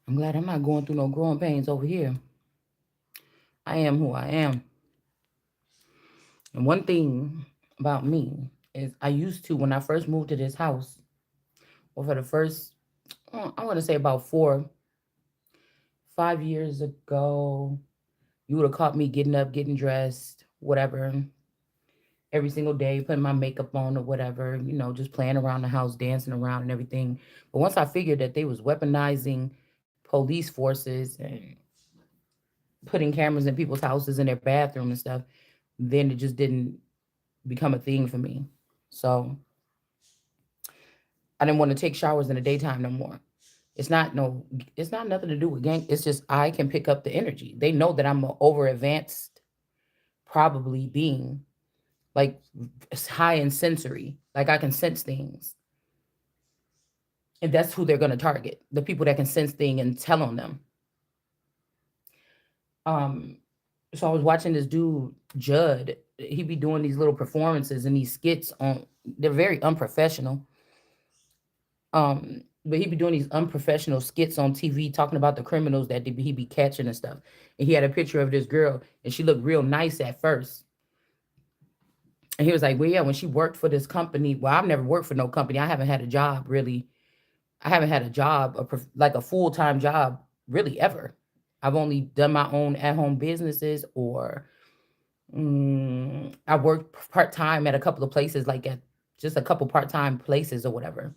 I'm glad I'm not going through no growing pains over here. I am who I am. And one thing about me is I used to, when I first moved to this house, or for the first, I want to say about 5 years ago, you would have caught me getting up, getting dressed, whatever, every single day, putting my makeup on or whatever, just playing around the house, dancing around and everything. But once I figured that they was weaponizing police forces and putting cameras in people's houses in their bathroom and stuff, then it just didn't become a thing for me. So I didn't want to take showers in the daytime no more. It's not no, it's not nothing to do with gang. It's just I can pick up the energy. They know that I'm an over advanced, probably being like high in sensory. Like I can sense things, and that's who they're gonna target. The people that can sense things and tell on them. Um, so I was watching this dude Judd. He be doing these little performances and these skits on. They're very unprofessional. But he be doing these unprofessional skits on TV talking about the criminals that he be catching and stuff. And he had a picture of this girl, and she looked real nice at first. And he was like, "Well, yeah, when she worked for this company, well, I've never worked for no company. I haven't had a job really. I haven't had a job, like a full time job, really ever. I've only done my own at home businesses, or I worked part time at a couple of places, like at just a couple part time places or whatever.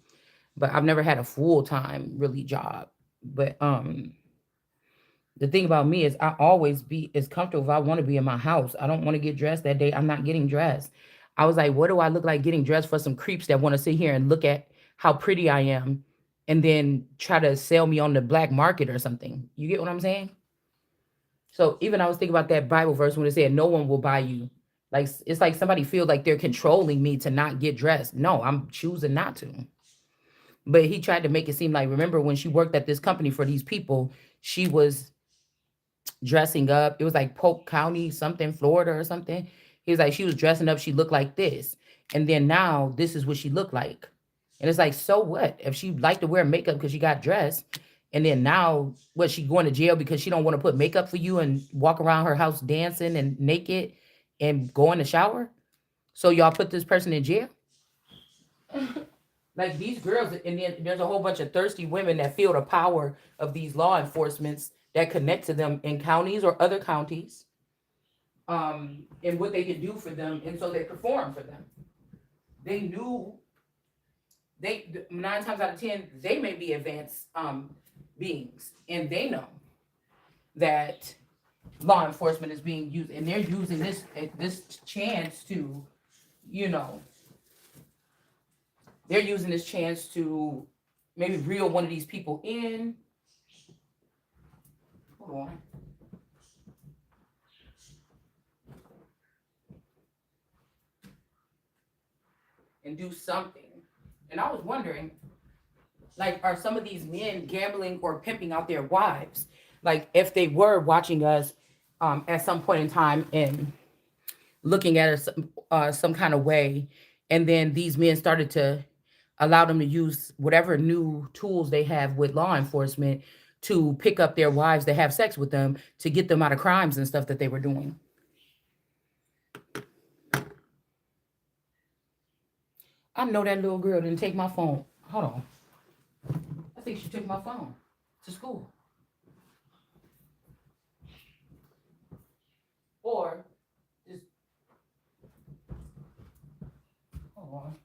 But I've never had a full time really job. But the thing about me is I always be as comfortable if I want to be in my house. I don't want to get dressed that day. I'm not getting dressed. I was like, what do I look like getting dressed for some creeps that want to sit here and look at how pretty I am and then try to sell me on the black market or something? You get what I'm saying? So even I was thinking about that Bible verse when it said, no one will buy you. Like it's like somebody feels like they're controlling me to not get dressed. No, I'm choosing not to. But he tried to make it seem like, remember when she worked at this company for these people, she was dressing up. It was like Polk County, something, Florida or something. He was like, she was dressing up. She looked like this. And then now this is what she looked like. And it's like, so what? If she liked to wear makeup because she got dressed, and then now what, she going to jail because she don't want to put makeup for you and walk around her house dancing and naked and go in the shower? So y'all put this person in jail? Like these girls, and then there's a whole bunch of thirsty women that feel the power of these law enforcements that connect to them in counties or other counties, and what they can do for them, and so they perform for them. They knew they 9 times out of 10 they may be advanced beings, and they know that law enforcement is being used, and they're using this chance to, you know, they're using this chance to maybe reel one of these people in. Hold on. And do something. And I was wondering, like, are some of these men gambling or pimping out their wives? Like, if they were watching us at some point in time and looking at us some kind of way, and then these men started to allow them to use whatever new tools they have with law enforcement to pick up their wives to have sex with them to get them out of crimes and stuff that they were doing. I know that little girl didn't take my phone. Hold on. I think she took my phone to school. Or just hold on.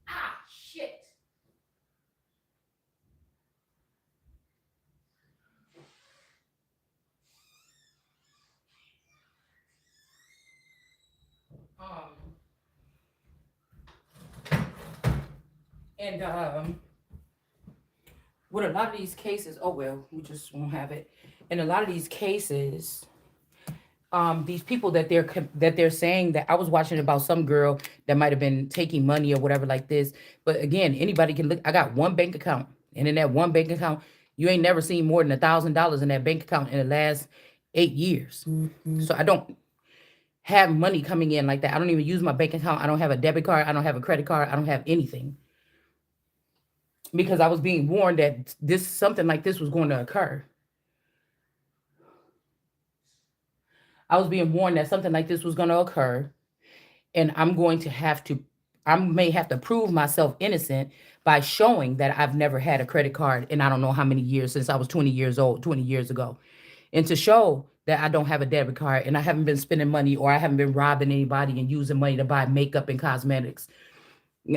Ah, shit. Um, and with a lot of these cases, oh well, we just won't have it. In a lot of these cases, these people that they're saying that I was watching about some girl that might have been taking money or whatever like this. But again, anybody can look. I got one bank account, and in that one bank account, you ain't never seen more than $1,000 in that bank account in the last 8 years. So I don't have money coming in like that. I don't even use my bank account. I don't have a debit card. I don't have a credit card. I don't have anything because I was being warned that this something like this was going to occur. I was being warned that something like this was going to occur, and I may have to prove myself innocent by showing that I've never had a credit card in I don't know how many years, since I was 20 years old, 20 years ago. And to show that I don't have a debit card and I haven't been spending money or I haven't been robbing anybody and using money to buy makeup and cosmetics.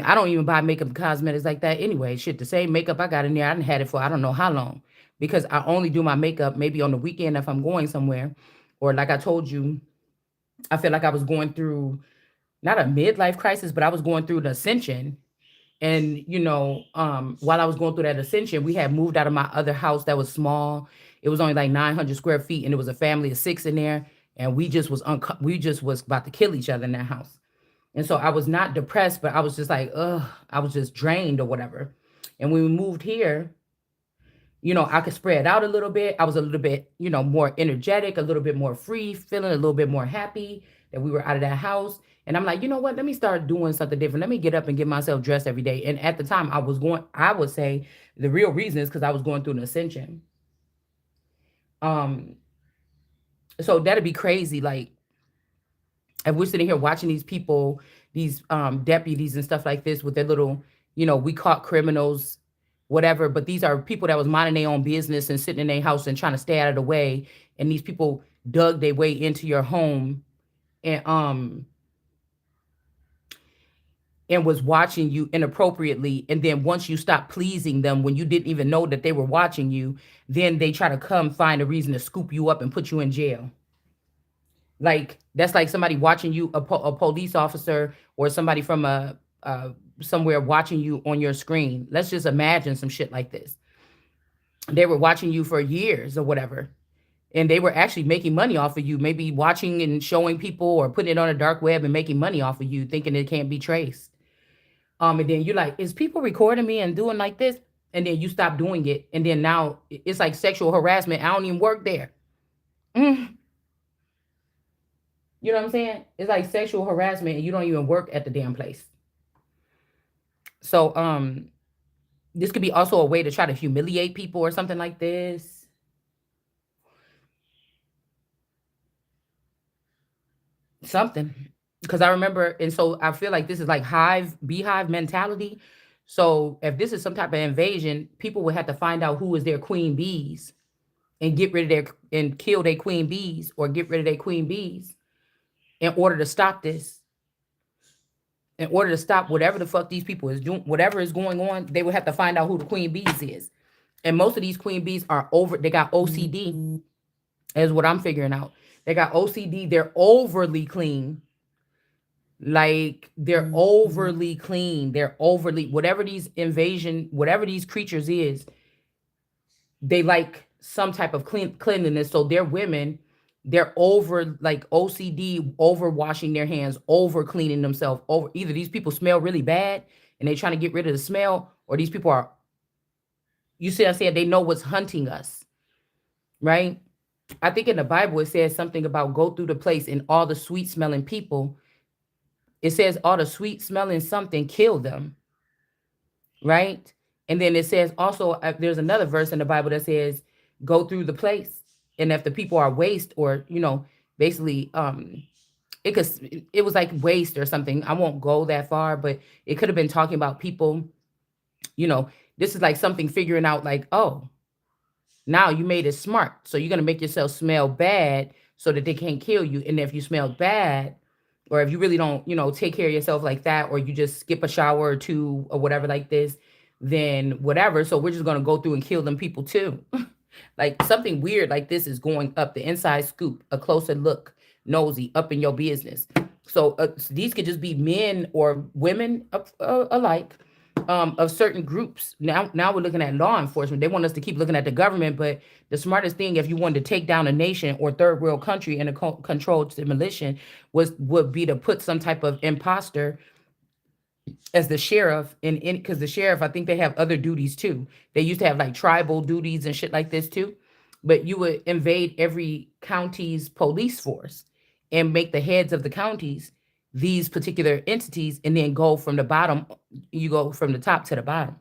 I don't even buy makeup and cosmetics like that anyway. Shit, the same makeup I got in there, I done had it for I don't know how long, because I only do my makeup maybe on the weekend if I'm going somewhere. Or like I told you, I feel like I was going through not a midlife crisis, but I was going through an ascension. And while I was going through that ascension, we had moved out of my other house that was small. It was only like 900 square feet, and it was a family of six in there. And we just was about to kill each other in that house. And so I was not depressed, but I was just like, ugh, I was just drained or whatever. And when we moved here, I could spread out a little bit. I was a little bit, more energetic, a little bit more free, feeling a little bit more happy that we were out of that house. And I'm like, you know what? Let me start doing something different. Let me get up and get myself dressed every day. And at the time I would say the real reason is because I was going through an ascension. Um, so that'd be crazy. Like, if we're sitting here watching these people, these deputies and stuff like this with their little, we caught criminals, whatever. But these are people that was minding their own business and sitting in their house and trying to stay out of the way. And these people dug their way into your home and was watching you inappropriately. And then once you stop pleasing them, when you didn't even know that they were watching you, then they try to come find a reason to scoop you up and put you in jail. Like, that's like somebody watching you, a police officer or somebody from somewhere watching you on your screen. Let's just imagine some shit like this. They were watching you for years or whatever, and they were actually making money off of you, maybe watching and showing people or putting it on a dark web and making money off of you, thinking it can't be traced. And then you're like, is people recording me and doing like this? And then you stop doing it, and then now it's like sexual harassment. I don't even work there. Mm. You know what I'm saying? It's like sexual harassment and you don't even work at the damn place. So this could be also a way to try to humiliate people or something like this. Something. Because I remember, and so I feel like this is like beehive mentality. So if this is some type of invasion, people would have to find out who is their queen bees and get rid of and kill their queen bees or get rid of their queen bees in order to stop this. In order to stop whatever the fuck these people is doing, whatever is going on, they would have to find out who the queen bees is. And most of these queen bees they got OCD, is what I'm figuring out. They got OCD, they're overly clean. Like, they're overly clean. They're overly, whatever these creatures is, they like some type of cleanliness. So they're women, they're over like OCD, over washing their hands, over cleaning themselves, over either these people smell really bad and they're trying to get rid of the smell, or these people are, you see, I said they know what's hunting us, right? I think in the Bible it says something about go through the place and all the sweet smelling people. It says all the sweet smelling something kill them, right? And then it says also, there's another verse in the Bible that says go through the place, and if the people are waste, or basically it was like waste or something. I won't go that far, but it could have been talking about people. This is like something figuring out, like, oh, now you made it smart, so you're gonna make yourself smell bad so that they can't kill you. And if you smell bad, or if you really don't, take care of yourself like that, or you just skip a shower or two or whatever like this, then whatever. So we're just gonna go through and kill them people too. Like, something weird like this is going up. The inside scoop, a closer look, nosy, up in your business. So these could just be men or women alike, of certain groups. Now we're looking at law enforcement. They want us to keep looking at the government, but the smartest thing, if you wanted to take down a nation or third world country in a controlled demolition, would be to put some type of imposter as the sheriff, in because the sheriff, I think they have other duties too. They used to have like tribal duties and shit like this too. But you would invade every county's police force and make the heads of the counties these particular entities, and then go from the bottom, you go from the top to the bottom.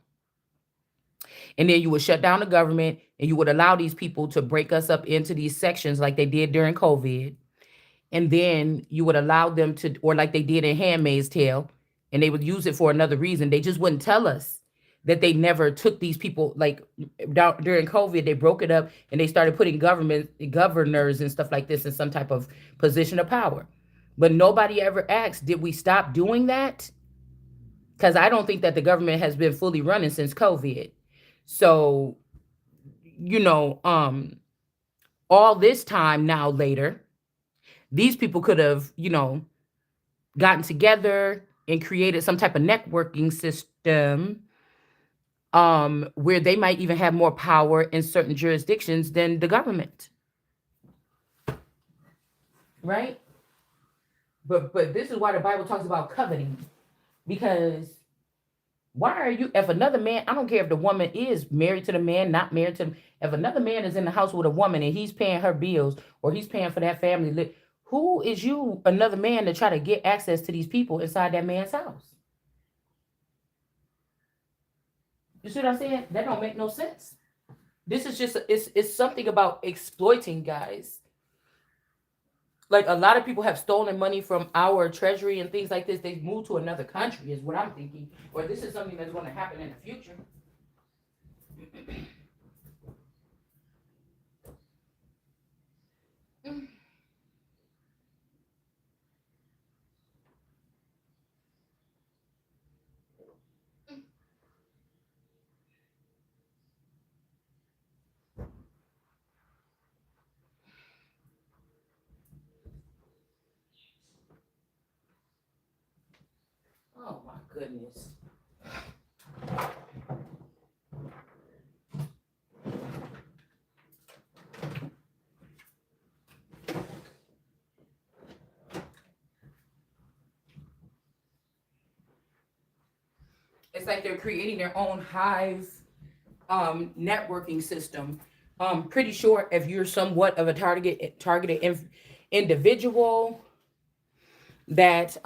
And then you would shut down the government, and you would allow these people to break us up into these sections like they did during COVID. And then you would allow them to, or like they did in Handmaid's Tale, and they would use it for another reason. They just wouldn't tell us that they never took these people, like during COVID, they broke it up and they started putting governors and stuff like this in some type of position of power. But nobody ever asked, did we stop doing that? Because I don't think that the government has been fully running since COVID. So, you know, all this time now later, these people could have, gotten together and created some type of networking system, where they might even have more power in certain jurisdictions than the government, right? But this is why the Bible talks about coveting, because why are you, if another man, I don't care if the woman is married to the man, not married to him, if another man is in the house with a woman and he's paying her bills or he's paying for that family, who is you, another man, to try to get access to these people inside that man's house? You see what I'm saying? That don't make no sense. This is just, it's something about exploiting guys. Like, a lot of people have stolen money from our treasury and things like this. They've moved to another country, is what I'm thinking. Or this is something that's going to happen in the future. Oh my goodness. It's like they're creating their own hive, networking system. Pretty sure if you're somewhat of a targeted individual, that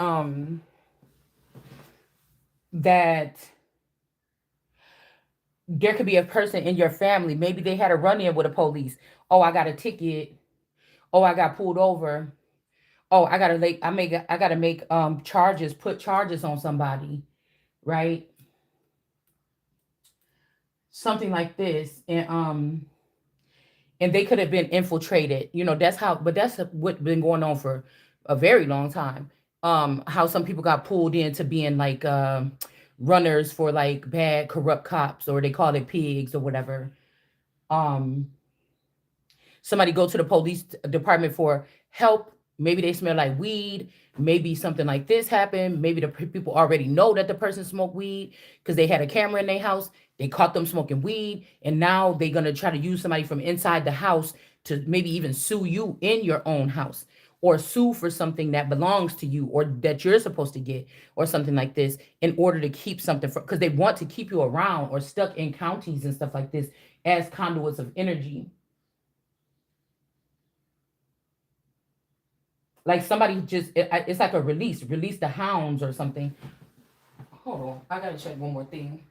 that there could be a person in your family. Maybe they had a run in with a police. Oh, I got a ticket. Oh, I got pulled over. Oh, I gotta make charges, put charges on somebody, right? Something like this. And they could have been infiltrated. That's how, but that's what's been going on for a very long time. How some people got pulled into being like runners for like bad corrupt cops, or they call it pigs or whatever. Um, Somebody go to the police department for help. Maybe they smell like weed. Maybe something like this happened. Maybe the people already know that the person smoked weed because they had a camera in their house. They caught them smoking weed, and now they're gonna try to use somebody from inside the house to maybe even sue you in your own house, or sue for something that belongs to you or that you're supposed to get, or something like this, in order to keep something, because they want to keep you around or stuck in counties and stuff like this as conduits of energy. Like somebody just, it's like a release the hounds or something. Hold on, I gotta check one more thing.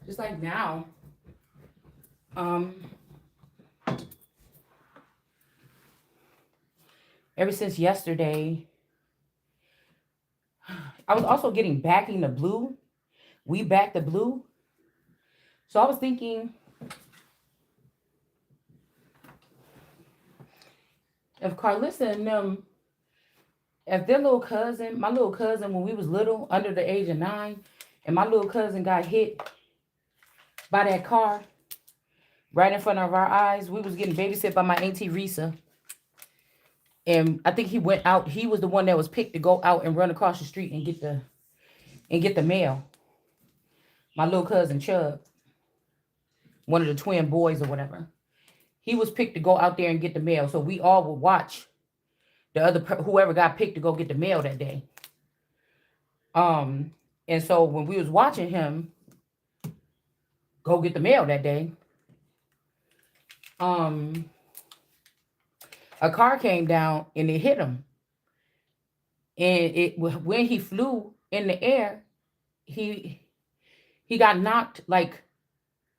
Just like now, um, ever since yesterday, I was also getting backing the blue. We back the blue. So I was thinking, if Carlissa and them, if their little cousin, my little cousin, when we was little, under the age of 9, and my little cousin got hit by that car right in front of our eyes, we was getting babysit by my auntie Risa. And I think he went out. He was the one that was picked to go out and run across the street and get the mail. My little cousin Chubb, one of the twin boys or whatever. He was picked to go out there and get the mail. So we all would watch the other whoever got picked to go get the mail that day. Um, and so when we was watching him go get the mail that day, um, a car came down and it hit him. And it when he flew in the air, he he got knocked like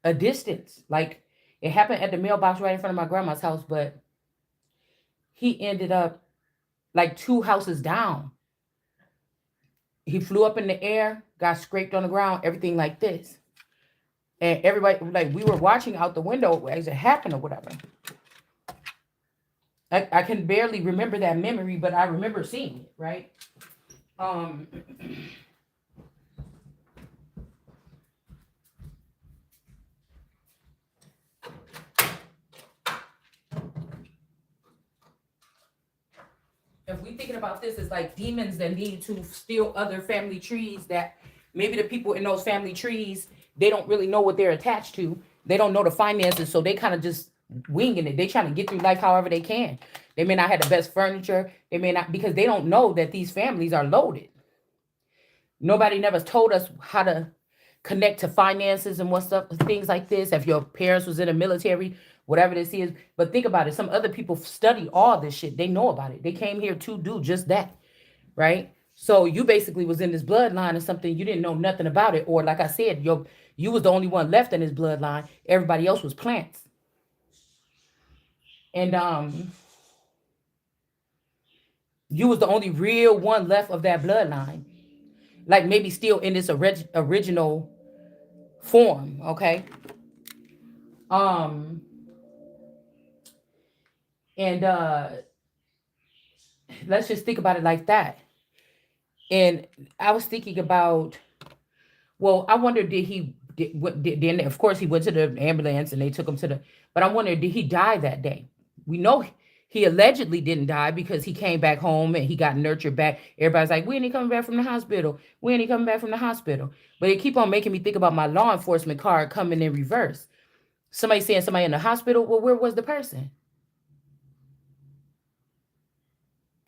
a distance. Like it happened at the mailbox right in front of my grandma's house, but he ended up like 2 houses down. He flew up in the air, got scraped on the ground, everything like this. And everybody, like, we were watching out the window as it happened or whatever. I can barely remember that memory, but I remember seeing it, right? Um, if we thinking about this as like demons that need to steal other family trees, that maybe the people in those family trees, they don't really know what they're attached to. They don't know the finances, so they kind of just winging it. They trying to get through life however they can. They may not have the best furniture. They may not, because they don't know that these families are loaded. Nobody never told us how to connect to finances and what stuff, things like this. If your parents was in the military, whatever this is. But think about it. Some other people study all this shit. They know about it. They came here to do just that, right? So you basically was in this bloodline or something. You didn't know nothing about it. Or like I said, you was the only one left in this bloodline. Everybody else was plants. And you was the only real one left of that bloodline. Like maybe still in this original form, okay? Um and let's just think about it like that. And I was thinking about, well, I wonder did he then of course he went to the ambulance and they took him to the, but I wonder did he die that day? We know he allegedly didn't die because he came back home and he got nurtured back. Everybody's like, when he coming back from the hospital? When he coming back from the hospital? But it keep on making me think about my law enforcement card coming in reverse. Somebody saying somebody in the hospital. Well, where was the person?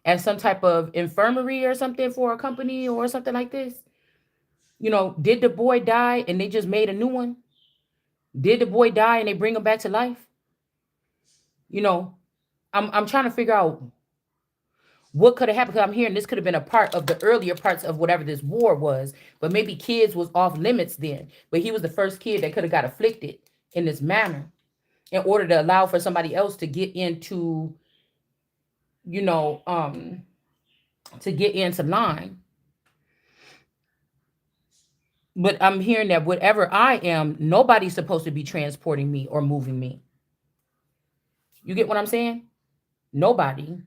At some type of infirmary or something for a company or something like this. Did the boy die and they just made a new one? Did the boy die and they bring him back to life? You know, I'm trying to figure out what could have happened. Because I'm hearing this could have been a part of the earlier parts of whatever this war was, but maybe kids was off limits then. But he was the first kid that could have got afflicted in this manner in order to allow for somebody else to get into, you know, um, to get into line. But I'm hearing that whatever I am, nobody's supposed to be transporting me or moving me. You get what I'm saying? Nobody.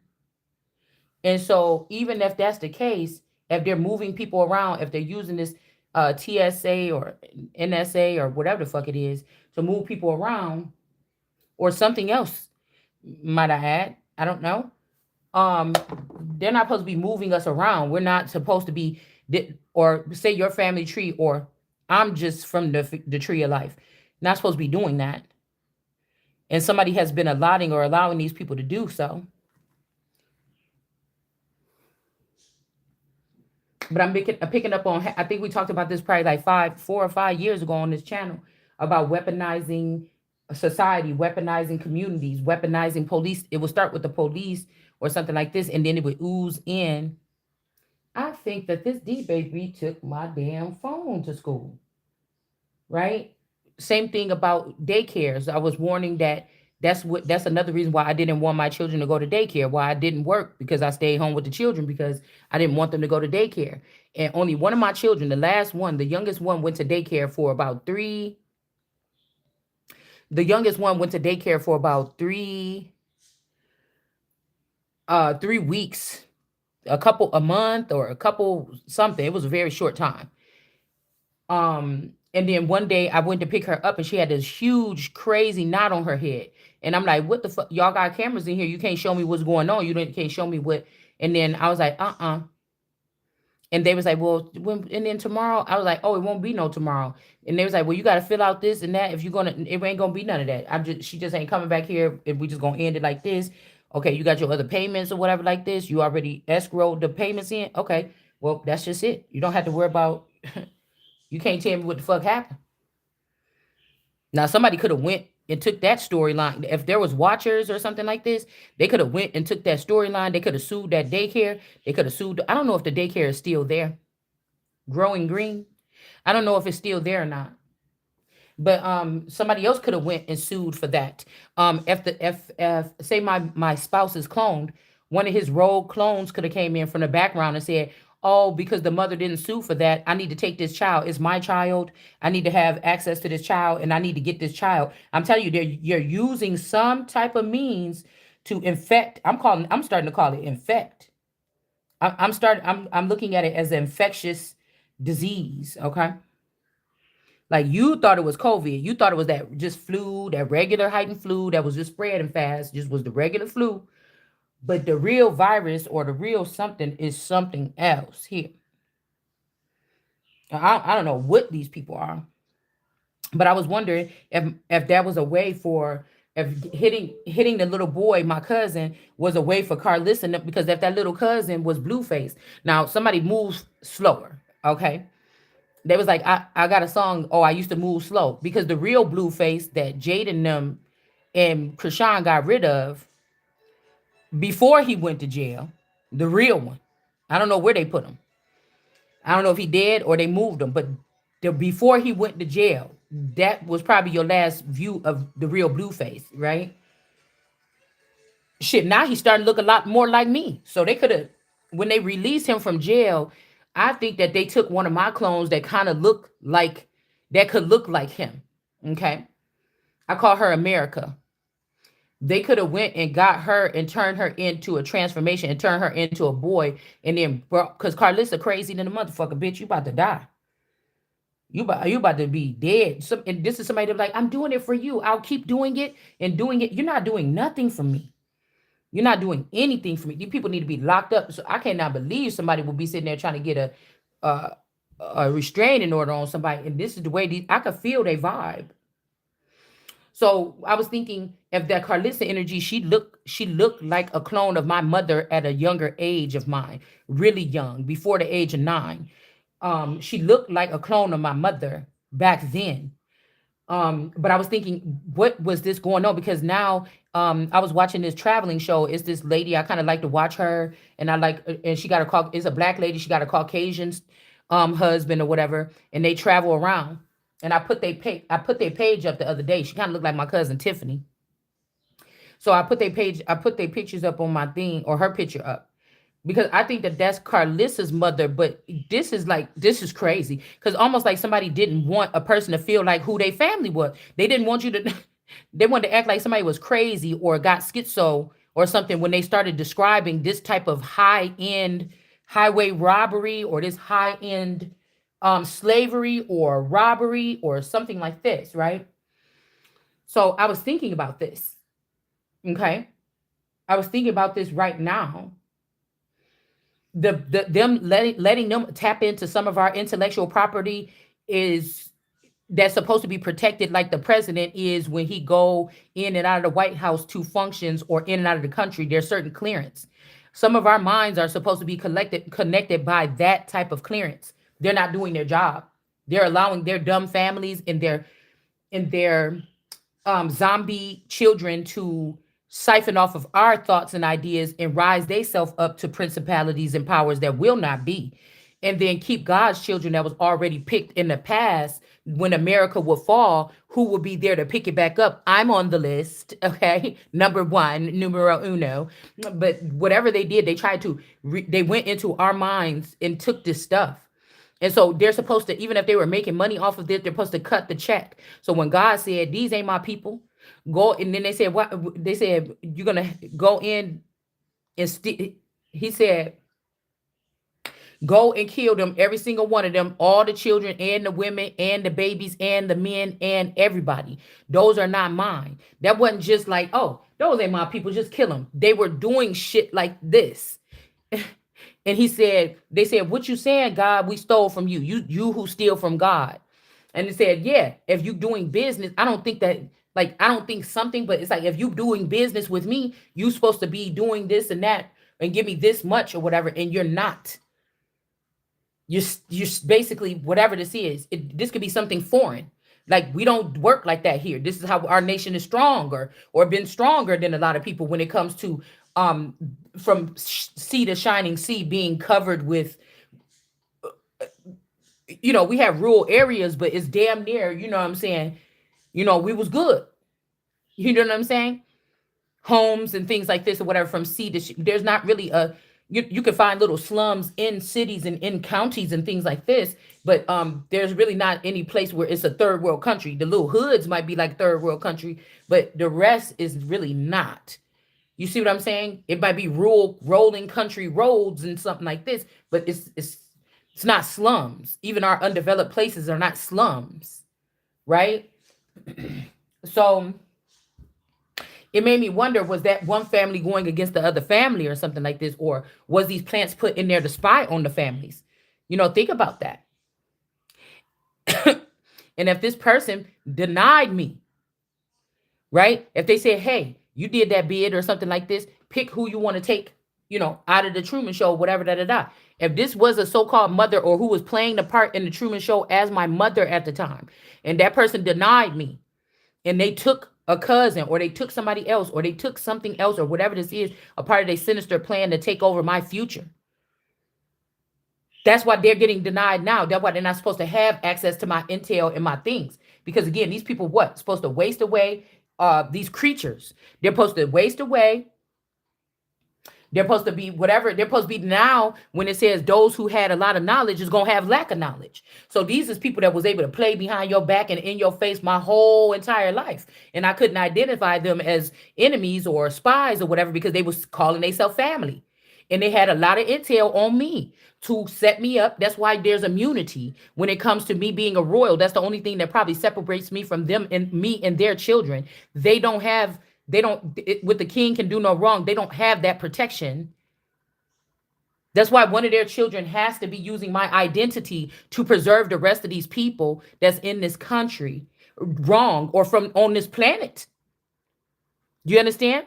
And so, even if that's the case, if they're moving people around, if they're using this TSA or NSA or whatever the fuck it is to move people around, or something else, might I add, I don't know. Um, they're not supposed to be moving us around. We're not supposed to be, or say your family tree, or I'm just from the tree of life. Not supposed to be doing that. And somebody has been allotting or allowing these people to do so. But I'm picking up on. I think we talked about this probably like 4 or 5 years ago on this channel about weaponizing society, weaponizing communities, weaponizing police. It would start with the police or something like this, and then it would ooze in. I think that this D baby took my damn phone to school, right? Same thing about daycares. I was warning that that's another reason why I didn't want my children to go to daycare, why I didn't work, because I stayed home with the children because I didn't want them to go to daycare. And only one of my children, the last one, the youngest one, went to daycare for about three. The youngest one went to daycare for about 3 weeks, a month or a couple something. It was a very short time. And then one day I went to pick her up and she had this huge crazy knot on her head. And I'm like, what the fuck? Y'all got cameras in here. You can't show me what's going on. Can't show me what. And then I was like, and they was like, well, and then tomorrow, I was like, oh, it won't be no tomorrow. And they was like, well, you got to fill out this and that. If you're going to, it ain't going to be none of that. She just ain't coming back here. If we just going to end it like this. Okay. You got your other payments or whatever like this. You already escrowed the payments in. Okay. Well, that's just it. You don't have to worry about, you can't tell me what the fuck happened. Now, somebody could have went and took that storyline. If there was watchers or something like this, they could have went and took that storyline. They could have sued that daycare. They could have sued. I don't know if the daycare is still there. Growing Green. I don't know if it's still there or not. But somebody else could have went and sued for that. If say my spouse is cloned, one of his rogue clones could have came in from the background and said, oh, because the mother didn't sue for that, I need to take this child. It's my child. I need to have access to this child, and I need to get this child. I'm telling you, you're using some type of means to infect. I'm starting to call it infect. I'm looking at it as an infectious disease. Okay. Like, you thought it was COVID. You thought it was that just flu, that regular heightened flu that was just spreading fast, just was the regular flu. But the real virus or the real something is something else here. I don't know what these people are, but I was wondering if that was a way for, if hitting the little boy, my cousin, was a way for Carlissa, because if that little cousin was Blueface. Now somebody moves slower, okay? They was like, I got a song. Oh, I used to move slow, because the real Blueface that Jaden them and Krishan got rid of before he went to jail, the real one. I don't know where they put him. I don't know if he did or they moved him, but before he went to jail, that was probably your last view of the real Blueface, right? Shit, now he's starting to look a lot more like me. So they could have, when they released him from jail, I think that they took one of my clones that kind of look like, that could look like him. Okay. I call her America. They could have went and got her and turned her into a transformation and turned her into a boy. And then, because Carlissa crazy than a motherfucker, bitch, you about to die. You about to be dead. And this is somebody that's like, I'm doing it for you. I'll keep doing it and doing it. You're not doing nothing for me. You're not doing anything for me. These people need to be locked up. So I cannot believe somebody will be sitting there trying to get a restraining order on somebody. And this is the way I could feel their vibe. So I was thinking, if that Carlissa energy, she looked like a clone of my mother at a younger age of mine, really young, before the age of 9. She looked like a clone of my mother back then. But I was thinking, what was this going on? Because now I was watching this traveling show. It's this lady, I kind of like to watch her, and and she got it's a black lady, she got a Caucasian husband or whatever, and they travel around. And I put their page up the other day. She kind of looked like my cousin Tiffany. So I put their pictures up on my thing, or her picture up, because I think that that's Carlissa's mother. But this is crazy, because almost like somebody didn't want a person to feel like who their family was. They didn't want you to, they wanted to act like somebody was crazy or got schizo or something when they started describing this type of high end highway robbery, or this high end slavery or robbery or something like this, right? So I was thinking about this. Okay. I was thinking about this right now. Them letting them tap into some of our intellectual property is that's supposed to be protected, like the president is when he go in and out of the White House to functions, or in and out of the country. There's certain clearance. Some of our minds are supposed to be connected by that type of clearance. They're not doing their job. They're allowing their dumb families and their zombie children to siphon off of our thoughts and ideas and rise themselves up to principalities and powers that will not be, and then keep God's children that was already picked in the past when America will fall, who will be there to pick it back up? I'm on the list, okay? Number one, numero uno. But whatever they did, they tried to, they went into our minds and took this stuff. And so they're supposed to, even if they were making money off of this, they're supposed to cut the check. So when God said, these ain't my people, go, and then they said, what? They said, you're going to go in and, he said, go and kill them, every single one of them, all the children and the women and the babies and the men and everybody. Those are not mine. That wasn't just like, oh, those ain't my people, just kill them. They were doing shit like this. And he said, they said, what you saying, God, we stole from you. You who steal from God. And he said, yeah, if you doing business, I don't think that, like, I don't think something, but it's like, if you doing business with me, you supposed to be doing this and that and give me this much or whatever. And you're not. You're basically, whatever this is, this could be something foreign. Like, we don't work like that here. This is how our nation is stronger, or been stronger than a lot of people when it comes to from sea to shining sea being covered with, we have rural areas, but it's damn near, you know what I'm saying? We was good. You know what I'm saying? Homes and things like this or whatever, from sea to there's not really a, you can find little slums in cities and in counties and things like this, but there's really not any place where it's a third world country. The little hoods might be like third world country, but the rest is really not. You see what I'm saying? It might be rural rolling country roads and something like this, but it's not slums. Even our undeveloped places are not slums, right? So it made me wonder, was that one family going against the other family or something like this? Or was these plants put in there to spy on the families? Think about that. And if this person denied me, right? If they said, hey, you did that bid or something like this, pick who you want to take, out of the Truman Show, whatever, da, da, da. If this was a so-called mother, or who was playing the part in the Truman Show as my mother at the time, and that person denied me, and they took a cousin, or they took somebody else, or they took something else, or whatever this is, a part of their sinister plan to take over my future. That's why they're getting denied now. That's why they're not supposed to have access to my intel and my things. Because again, these people, what? Supposed to waste away these creatures. They're supposed to waste away. They're supposed to be whatever. They're supposed to be, now when it says those who had a lot of knowledge is going to have lack of knowledge. So these is people that was able to play behind your back and in your face my whole entire life. And I couldn't identify them as enemies or spies or whatever, because they was calling themselves family. And they had a lot of intel on me to set me up. That's why there's immunity when it comes to me being a royal. That's the only thing that probably separates me from them and me and their children. With the king can do no wrong. They don't have that protection. That's why one of their children has to be using my identity to preserve the rest of these people that's in this country wrong, or from on this planet. Do you understand?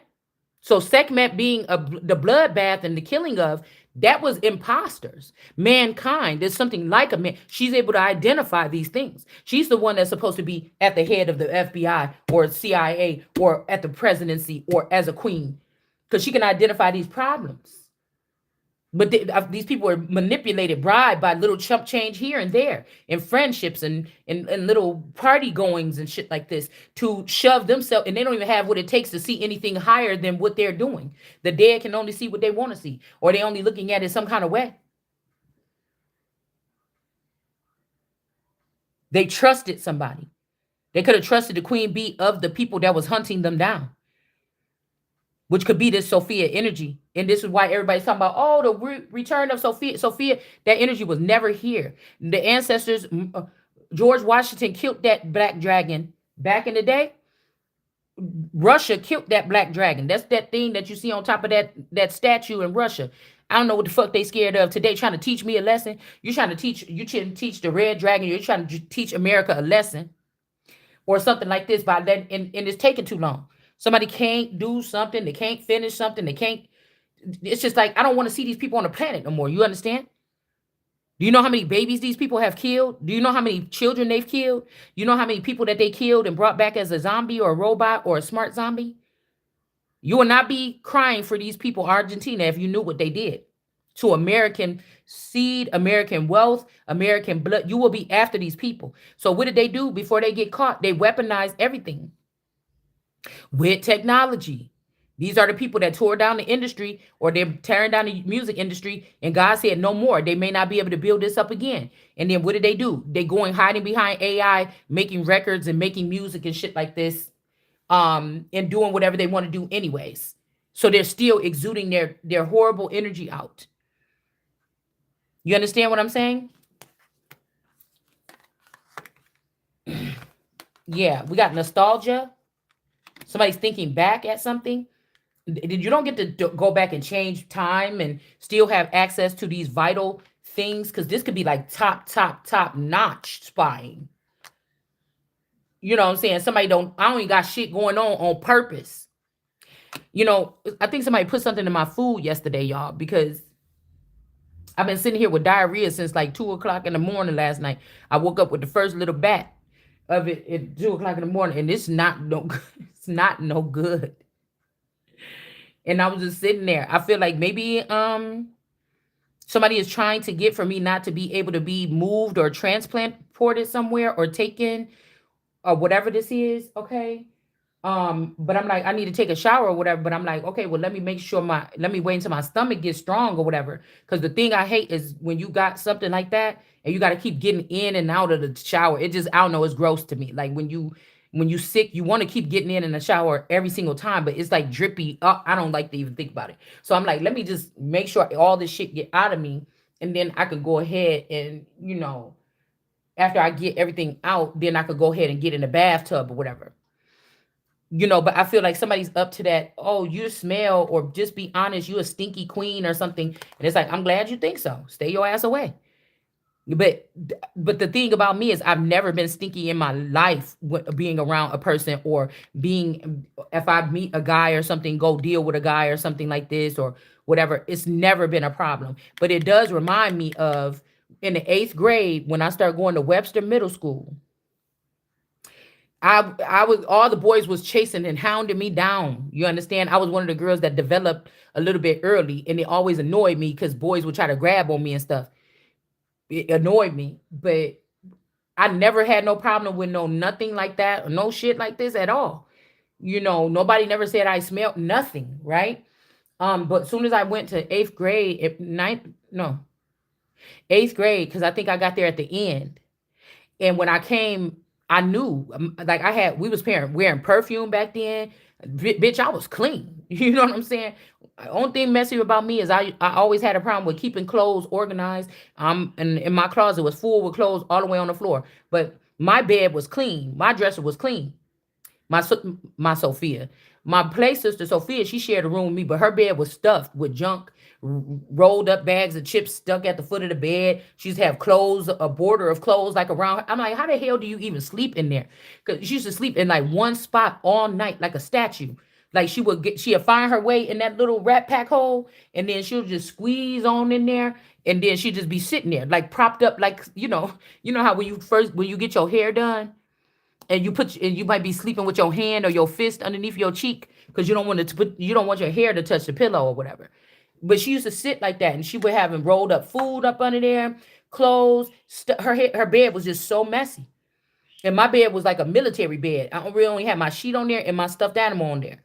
So Sekhmet being the bloodbath and the killing of, that was imposters. Mankind, there's something like a man. She's able to identify these things. She's the one that's supposed to be at the head of the FBI or CIA or at the presidency or as a queen, because she can identify these problems. But these people are manipulated, bribed by little chump change here and there, and friendships and little party goings and shit like this, to shove themselves, and they don't even have what it takes to see anything higher than what they're doing. The dead can only see what they want to see, or they only looking at it some kind of way. They trusted somebody. They could have trusted the queen bee of the people that was hunting them down, which could be this Sophia energy. And this is why everybody's talking about, oh, the return of Sophia. Sophia, that energy was never here. The ancestors, George Washington killed that black dragon back in the day. Russia killed that black dragon. That's that thing that you see on top of that statue in Russia. I don't know what the fuck they scared of today, trying to teach me a lesson. You're trying to teach the red dragon. You're trying to teach America a lesson or something like this, by that, and it's taking too long. Somebody can't do something. They can't finish something. They can't. It's just like, I don't want to see these people on the planet no more. You understand? Do you know how many babies these people have killed? Do you know how many children they've killed? You know how many people that they killed and brought back as a zombie or a robot or a smart zombie? You will not be crying for these people, Argentina, if you knew what they did. to American seed, American wealth, American blood. You will be after these people. So what did they do before they get caught? They weaponized everything with technology. These are the people that tore down the industry, or they're tearing down the music industry. And God said, no more. They may not be able to build this up again. And then what did they do? They going hiding behind AI, making records and making music and shit like this, and doing whatever they want to do anyways. So they're still exuding their horrible energy out. You understand what I'm saying? Yeah, we got nostalgia. Somebody's thinking back at something. You don't get to go back and change time and still have access to these vital things, because this could be like top notch spying. You know what I'm saying? Somebody don't, I don't even got shit going on purpose. You know, I think somebody put something in my food yesterday, y'all, because I've been sitting here with diarrhea since like 2 o'clock in the morning last night. I woke up with the first little bat of it at 2 o'clock in the morning, and it's not no it's not no good. And I was just sitting there. I feel like maybe somebody is trying to get for me not to be able to be moved or transported somewhere or taken or whatever this is, okay? But I'm like, I need to take a shower or whatever. But I'm like, okay, well, let me wait until my stomach gets strong or whatever. Because the thing I hate is when you got something like that and you got to keep getting in and out of the shower. It just, I don't know, it's gross to me. Like when you sick, you want to keep getting in the shower every single time, but it's like drippy up. I don't like to even think about it. So I'm like, let me just make sure all this shit get out of me, and then I could go ahead and, after I get everything out, then I could go ahead and get in the bathtub or whatever. But I feel like somebody's up to that. Oh, you smell, or just be honest, you a stinky queen or something. And it's like, I'm glad you think so. Stay your ass away. But the thing about me is I've never been stinky in my life being around a person, or being, if I meet a guy or something, go deal with a guy or something like this or whatever. It's never been a problem. But it does remind me of in the 8th grade when I started going to Webster Middle School. I was, all the boys was chasing and hounding me down. You understand? I was one of the girls that developed a little bit early, and it always annoyed me because boys would try to grab on me and stuff. It annoyed me, but I never had no problem with no nothing like that, or no shit like this at all. Nobody never said I smelled nothing, right? But as soon as I went to 8th grade, ninth, no, 8th grade, because I think I got there at the end. And when I came, I knew, like we was wearing perfume back then. Bitch, I was clean. You know what I'm saying? Only thing messy about me is I always had a problem with keeping clothes organized. And in my closet was full with clothes all the way on the floor. But my bed was clean. My dresser was clean. My Sophia, my play sister Sophia, she shared a room with me, but her bed was stuffed with junk, rolled up bags of chips stuck at the foot of the bed. She used to have clothes, a border of clothes like around her. I'm like, how the hell do you even sleep in there? Because she used to sleep in like one spot all night, like a statue. Like she'd find her way in that little rat pack hole, and then she'll just squeeze on in there, and then she'd just be sitting there, like propped up, like how when you get your hair done, and you might be sleeping with your hand or your fist underneath your cheek because you don't want your hair to touch the pillow or whatever. But she used to sit like that, and she would have rolled up food up under there, clothes. Her bed was just so messy, and my bed was like a military bed. I don't really only have my sheet on there and my stuffed animal on there.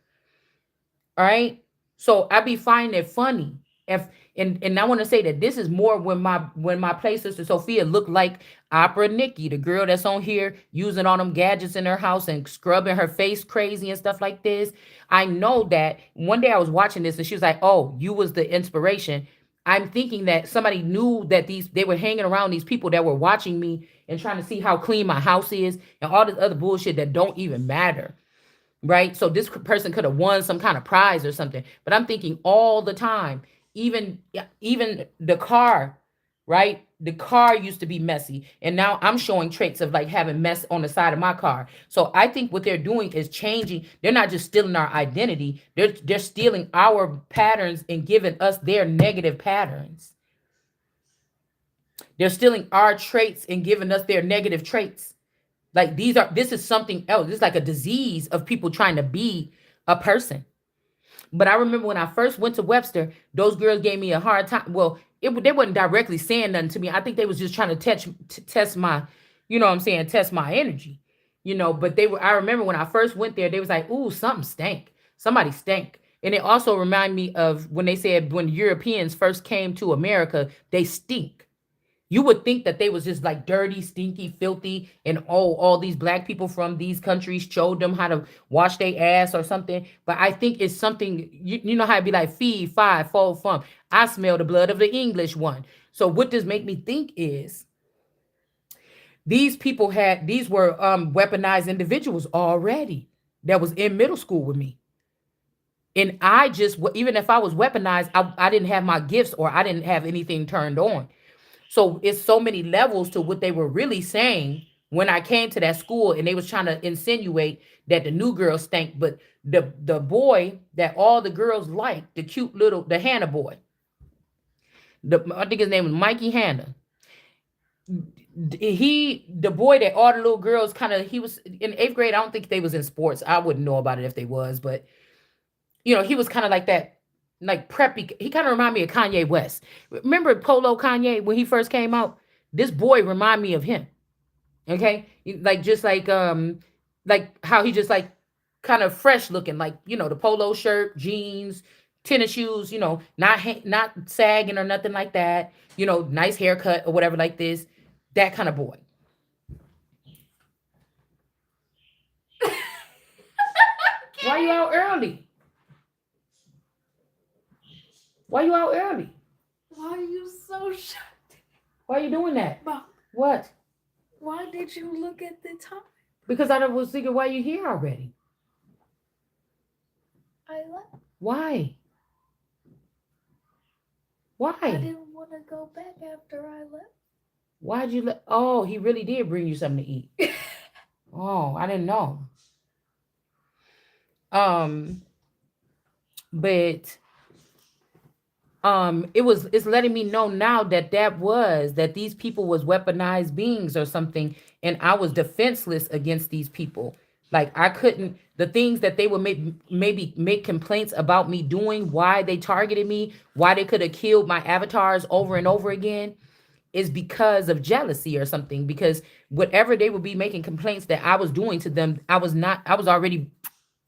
All right. So I be finding it funny. If and I want to say that this is more when my play sister Sophia looked like Opera Nikki, the girl that's on here using all them gadgets in her house and scrubbing her face crazy and stuff like this. I know that one day I was watching this and she was like, "Oh, you was the inspiration." I'm thinking that somebody knew that they were hanging around these people that were watching me and trying to see how clean my house is and all this other bullshit that don't even matter. Right? So this person could have won some kind of prize or something. But I'm thinking all the time, even the car, right? The car used to be messy, and now I'm showing traits of like having mess on the side of my car. So I think what they're doing is changing. They're not just stealing our identity. They're stealing our patterns and giving us their negative patterns. They're stealing our traits and giving us their negative traits. Like this is something else. This is like a disease of people trying to be a person. But I remember when I first went to Webster, those girls gave me a hard time. Well, they wasn't directly saying nothing to me. I think they was just trying to test my, you know what I'm saying, test my energy. But they were. I remember when I first went there, they was like, "Ooh, something stank. Somebody stank." And it also reminded me of when they said when Europeans first came to America, they stink. You would think that they was just like dirty, stinky, filthy, and all these black people from these countries showed them how to wash their ass or something. But I think it's something you know how it be like feed, five, fold, fum. I smell the blood of the English one. So what does make me think is these were weaponized individuals already that was in middle school with me. And I just even if I was weaponized, I didn't have my gifts or I didn't have anything turned on. So it's so many levels to what they were really saying when I came to that school, and they was trying to insinuate that the new girl stank, but the boy that all the girls liked, the cute little the Hannah boy, I think his name was Mikey Hannah. The boy that all the little girls kind of he was in eighth grade. I don't think they was in sports. I wouldn't know about it if they was, but he was kind of like that, like preppy. He kind of remind me of Kanye West. Remember Polo Kanye when he first came out? This boy remind me of him. Okay, like just like how he just like kind of fresh looking, like the polo shirt, jeans, tennis shoes. Not sagging or nothing like that. Nice haircut or whatever like this. That kind of boy. Why you out early? Why you out early? Why are you so shocked? Why you doing that? Mom, What? why did you look at the time? Because I was thinking, why you here already? I left. Why? I Why? didn't want to go back after I left. Why'd you let? Oh, he really did bring you something to eat. Oh, I didn't know. Um, but it's letting me know now that that these people was weaponized beings or something, and I was defenseless against these people. Like I couldn't the things that they would maybe make complaints about me doing, why they targeted me, why they could have killed my avatars over and over again, is because of jealousy or something. Because whatever they would be making complaints that I was doing to them, I was not.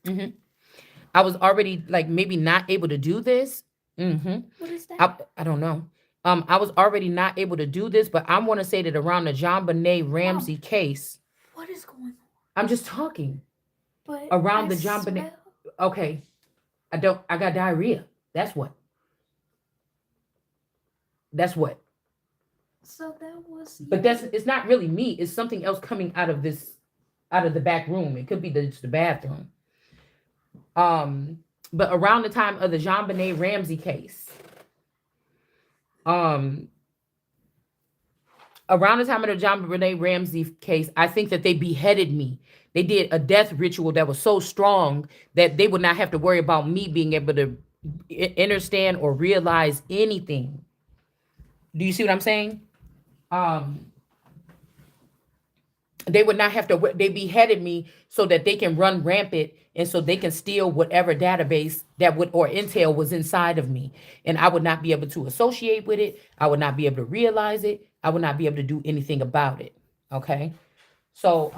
Mhm. I was already like maybe not able to do this. Hmm. What is that? I don't know. I was already not able to do this, but I want to say that around the John Benet Mom, Ramsey case, what is going on? I'm just talking But around I the John Benet. smell. Okay, I don't. I got diarrhea. That's what. That's what. So that was But that's you. it's not really me. It's something else coming out of the back room. It could be the bathroom. Um, but around the time of the Jean Benet Ramsey case, um, around the time of the John Benet Ramsey case, I think that they beheaded me. They did a death ritual that was so strong that they would not have to worry about me being able to understand or realize anything. Do you see what I'm saying? Um, they would not have to. They beheaded me so that they can run rampant and so they can steal whatever database that would or intel was inside of me, and I would not be able to associate with it. I would not be able to realize it. I would not be able to do anything about it. Okay, so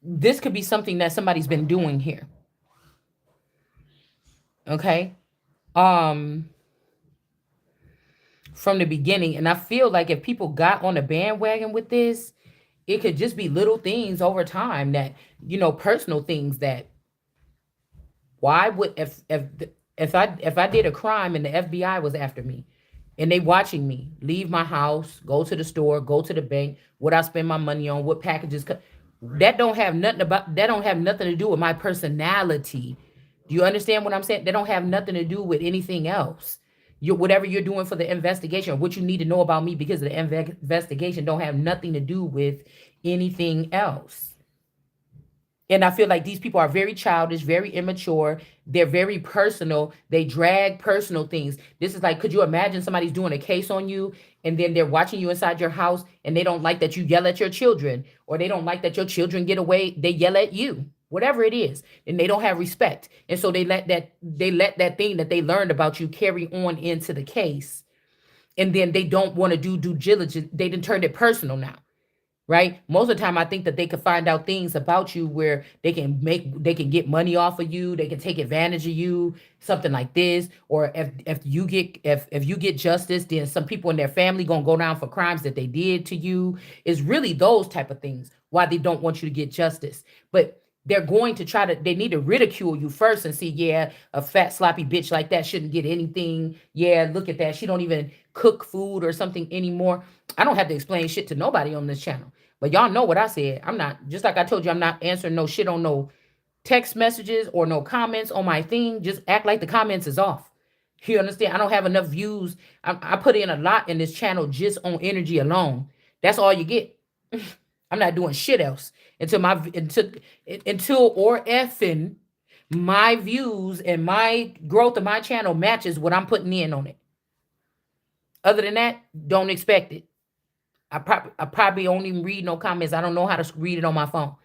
this could be something that somebody's been doing here. Okay, um, from the beginning, and I feel like if people got on the bandwagon with this, it could just be little things over time that personal things that why would if I did a crime and the FBI was after me and they watching me leave my house, go to the store, go to the bank, what I spend my money on, what packages that don't have nothing to do with my personality. Do you understand what I'm saying? They don't have nothing to do with anything else. Whatever you're doing for the investigation or what you need to know about me because of the investigation don't have nothing to do with anything else. And I feel like these people are very childish, very immature. They're very personal. They drag personal things. This is like, could you imagine somebody's doing a case on you and then they're watching you inside your house and they don't like that you yell at your children or they don't like that your children get away, they yell at you. whatever it is, and they don't have respect, and so they let that thing that they learned about you carry on into the case, and then they don't want to do due diligence. They didn't turn it personal now, right? Most of the time, I think that they could find out things about you where they can get money off of you, they can take advantage of you, something like this. Or if you get justice, then some people in their family gonna go down for crimes that they did to you. It's really those type of things why they don't want you to get justice. But they're going to try to, they need to ridicule you first and see, yeah, a fat sloppy bitch like that shouldn't get anything. Yeah, look at that, she don't even cook food or something anymore. I don't have to explain shit to nobody on this channel. But y'all know what I said. I'm not, just like I told you, I'm not answering no shit on no text messages or no comments on my thing. Just act like the comments is off. You understand? I don't have enough views. I put in a lot in this channel just on energy alone. That's all you get. I'm not doing shit else until or effing my views and my growth of my channel matches what I'm putting in on it. Other than that, don't expect it. I probably don't even read no comments. I don't know how to read it on my phone.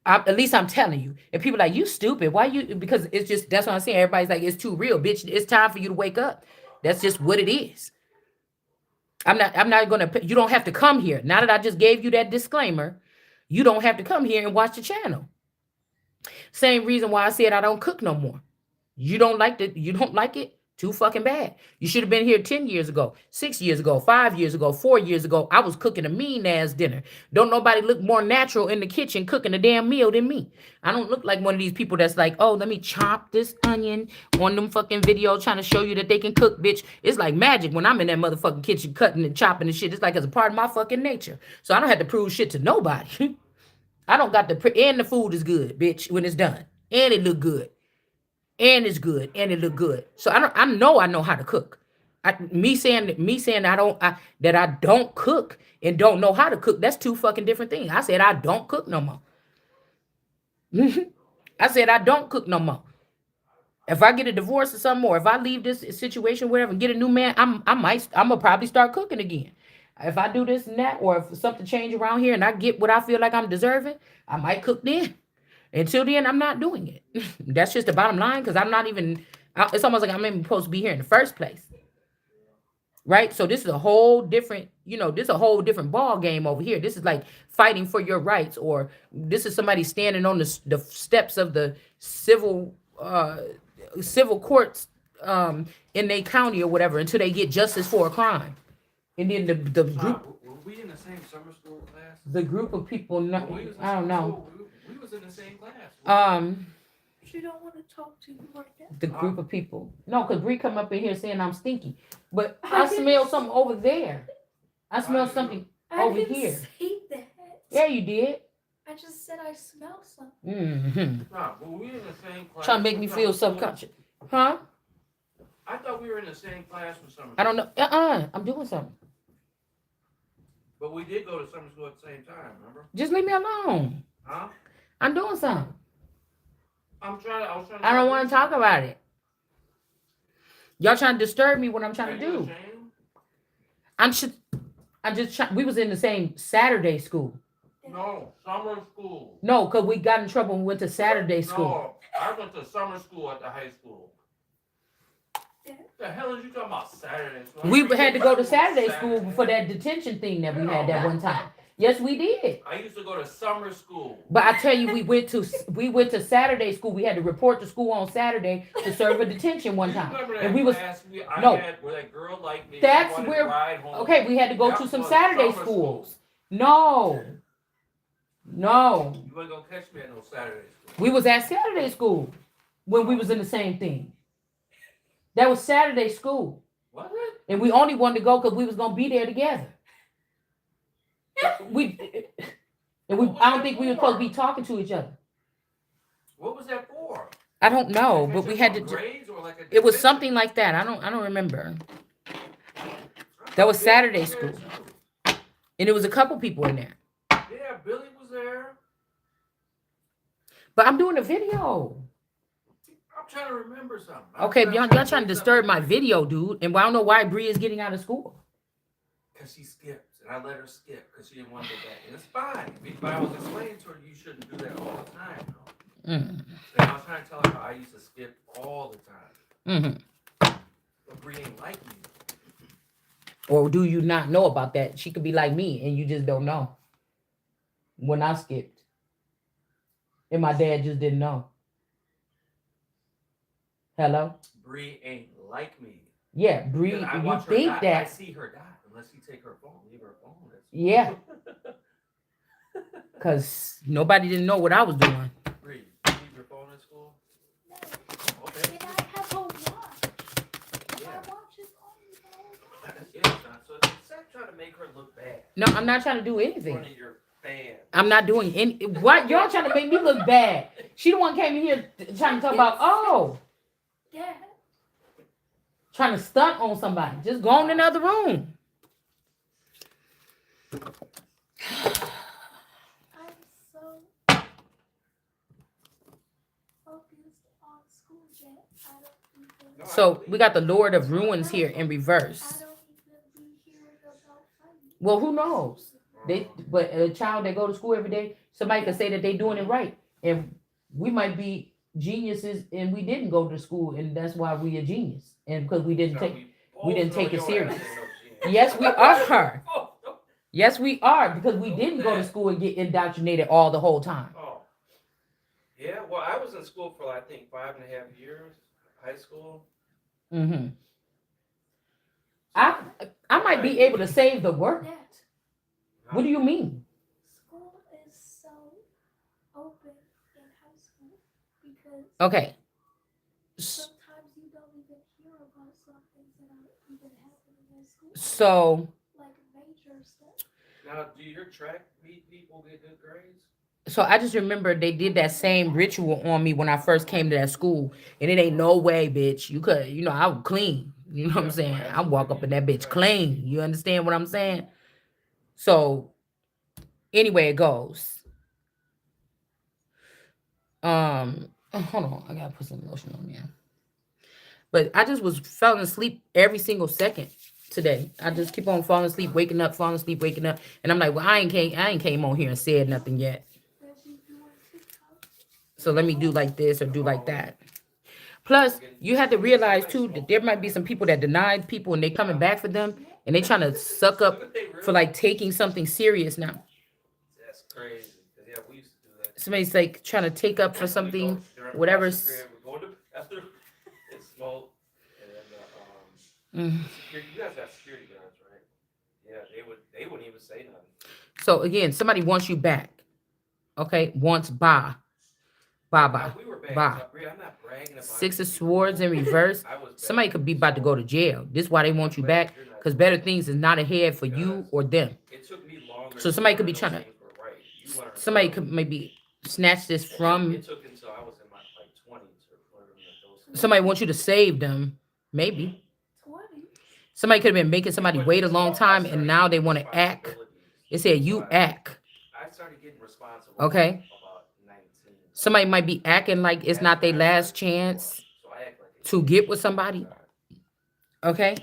At least I'm telling you. And people are like, you stupid. Why you? Because it's just, that's what I'm saying. Everybody's like, it's too real, bitch. It's time for you to wake up. That's just what it is. I'm not gonna, you don't have to come here. Now that I just gave you that disclaimer, you don't have to come here and watch the channel. Same reason why I said I don't cook no more. You don't like it? Too fucking bad. You should have been here 10 years ago, 6 years ago, 5 years ago, 4 years ago. I was cooking a mean ass dinner. Don't nobody look more natural in the kitchen cooking a damn meal than me. I don't look like one of these people that's like, oh, let me chop this onion on them fucking videos trying to show you that they can cook, bitch. It's like magic when I'm in that motherfucking kitchen cutting and chopping and shit. It's like it's a part of my fucking nature. So I don't have to prove shit to nobody. I don't got and the food is good, bitch, when it's done. And it look good. And it's good. And it look good. So I know how to cook. Me saying that I don't cook and don't know how to cook, that's two fucking different things. I said I don't cook no more. I said I don't cook no more. If I get a divorce or something, or if I leave this situation, whatever, and get a new man, I'm gonna probably start cooking again. If I do this and that, or if something change around here and I get what I feel like I'm deserving, I might cook then. Until then, I'm not doing it. That's just the bottom line, because I'm not even. It's almost like I'm even supposed to be here in the first place, right? So this is a whole different, this is a whole different ball game over here. This is like fighting for your rights, or this is somebody standing on the steps of the civil courts in their county or whatever until they get justice for a crime. And then the group, Were we in the same summer school class? the group of people, When we was in I don't summer know. school, we was in the same class. She don't want to talk to you right now. The group of people. No, because Bree come up in here saying I'm stinky. But I I didn't- smell something over there. I smell something I over didn't here. say that. Yeah, you did. I just said I smell something. Nah, were we in the same class? Trying to make me feel summer school? subconscious. Huh? I thought we were in the same class for summer school. I don't know. I'm doing something. But we did go to summer school at the same time, remember? Just leave me alone. Huh? I'm doing something. I was trying to. I don't want to talk about it. Y'all trying to disturb me what I'm Are trying to you do. ashamed? I'm just trying. We was in the same Saturday school. No, summer school. No, because we got in trouble when we went to Saturday school. No, I went to summer school at the high school. The hell is you talking about Saturday school? We had to go to Saturday school for that detention thing that we had that one time. Yes, we did. I used to go to summer school. But I tell you, we went to Saturday school. We had to report to school on Saturday to serve a detention one You time. remember that And we was class no. had where that girl like me? That's she wanted where- to ride home. Okay, we had to go That to some was Saturday summer schools. school. No. You wasn't gonna catch me at no Saturday school. We was at Saturday school when we was in the same thing. That was Saturday school. Was it? And we only wanted to go because we was gonna be there together. I don't think we were supposed to be talking to each other. What was that for? I don't know, Like but we had to. grades or like a It was division? something like that. I don't remember. That was Saturday school. And it was a couple people in there. Yeah, Billy was there. But I'm doing a video. I'm trying to remember something. Okay, y'all trying to disturb my video, dude. And I don't know why Bree is getting out of school. Because she skipped. And I let her skip because she didn't want to go back. And it's fine. But I was explaining to her you shouldn't do that all the time. Mm. And I was trying to tell her how I used to skip all the time. Mm-hmm. But Bree ain't like me. Or do you not know about that? She could be like me and you just don't know. When I skipped. And my dad just didn't know. Hello? Bree ain't like me. Yeah, Bree, Because I you watch her think die. I that. see her die. Unless you take her phone, leave her phone. Yeah. Because nobody didn't know what I was doing. Bree, you leave your phone at school? No. Okay. And I have a watch. Yeah. My watch is always on. Yeah, son. So stop trying to make her look bad. No, I'm not trying to do In anything. front of your fans. I'm not doing any. What? Y'all trying to make me look bad. She the one came in here trying to talk about, Yeah. trying to stunt on somebody. Just go in another room. I'm so focused on school that I don't even. So we got the Lord of Ruins here in I reverse. don't even be hearing about fighting. Well, who knows? But a child that go to school every day, somebody could say that they doing it right, and we might be geniuses, and we didn't go to school, and that's why we a genius, and because we didn't take it serious. Yes, we are. Yes, we are, because we didn't go to school and get indoctrinated all the whole time. Oh. Yeah, well, I was in school for, I think, 5.5 years, high school. Mm-hmm. I might be able to save the world. What do you mean? School is so open in high school because Okay. sometimes you don't even hear about some things that are even happening in school. So, like major stuff. Now, do your track meet people get good grades? so I just remember they did that same ritual on me when I first came to that school, and it ain't no way, bitch. You could, I was clean. You know what I'm saying? I walk up in that bitch clean. You understand what I'm saying? So, anyway, it goes. Hold on, I gotta put some lotion on there. But I just was falling asleep every single second today. I just keep on falling asleep, waking up, falling asleep, waking up, and I'm like, well, I ain't came on here and said nothing yet. So let me do like this or do like that. Plus, you have to realize too that there might be some people that denied people and they coming back for them, and they trying to suck up for like taking something serious now. That's crazy. Yeah, we used to do that. Somebody's like trying to take up for something, whatever. We go to the bathroom and smoke, and then you guys have security guards, right? Yeah, they wouldn't even say nothing. So again, somebody wants you back. Okay, wants bye. Bye. I'm not bragging about 6 of Swords in reverse. Somebody could be about to go to jail. This is why they want you back, because better things is not ahead for you or them. It took me longer. So somebody could be trying to. Somebody could maybe snatch this from. It took until I was in my 20s to learn those. Somebody wants you to save them, maybe. 20. Somebody could have been making somebody wait a long time, and now they want to act. It said you act. I started getting responsible. Okay. About 19. Somebody might be acting like it's not their last chance to get with somebody. Okay.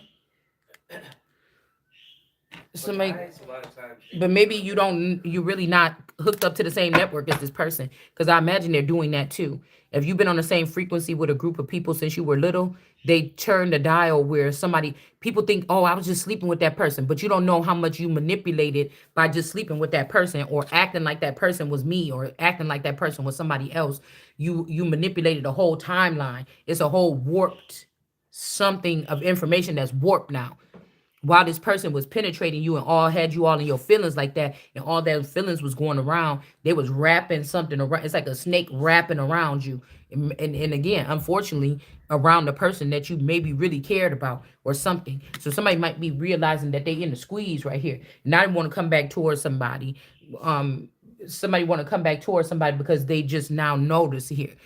Somebody, but maybe you're really not hooked up to the same network as this person, because I imagine they're doing that too. If you've been on the same frequency with a group of people since you were little, they turn the dial where people think, oh, I was just sleeping with that person, but you don't know how much you manipulated by just sleeping with that person or acting like that person was me or acting like that person was somebody else. You manipulated the whole timeline. It's a whole warped something of information that's warped now. While this person was penetrating you and had you all in your feelings like that, and all that feelings was going around, they was wrapping something around. It's like a snake wrapping around you. And again, unfortunately, around the person that you maybe really cared about or something. So somebody might be realizing that they in the squeeze right here. Now they want to come back towards somebody. Somebody want to come back towards somebody because they just now notice here.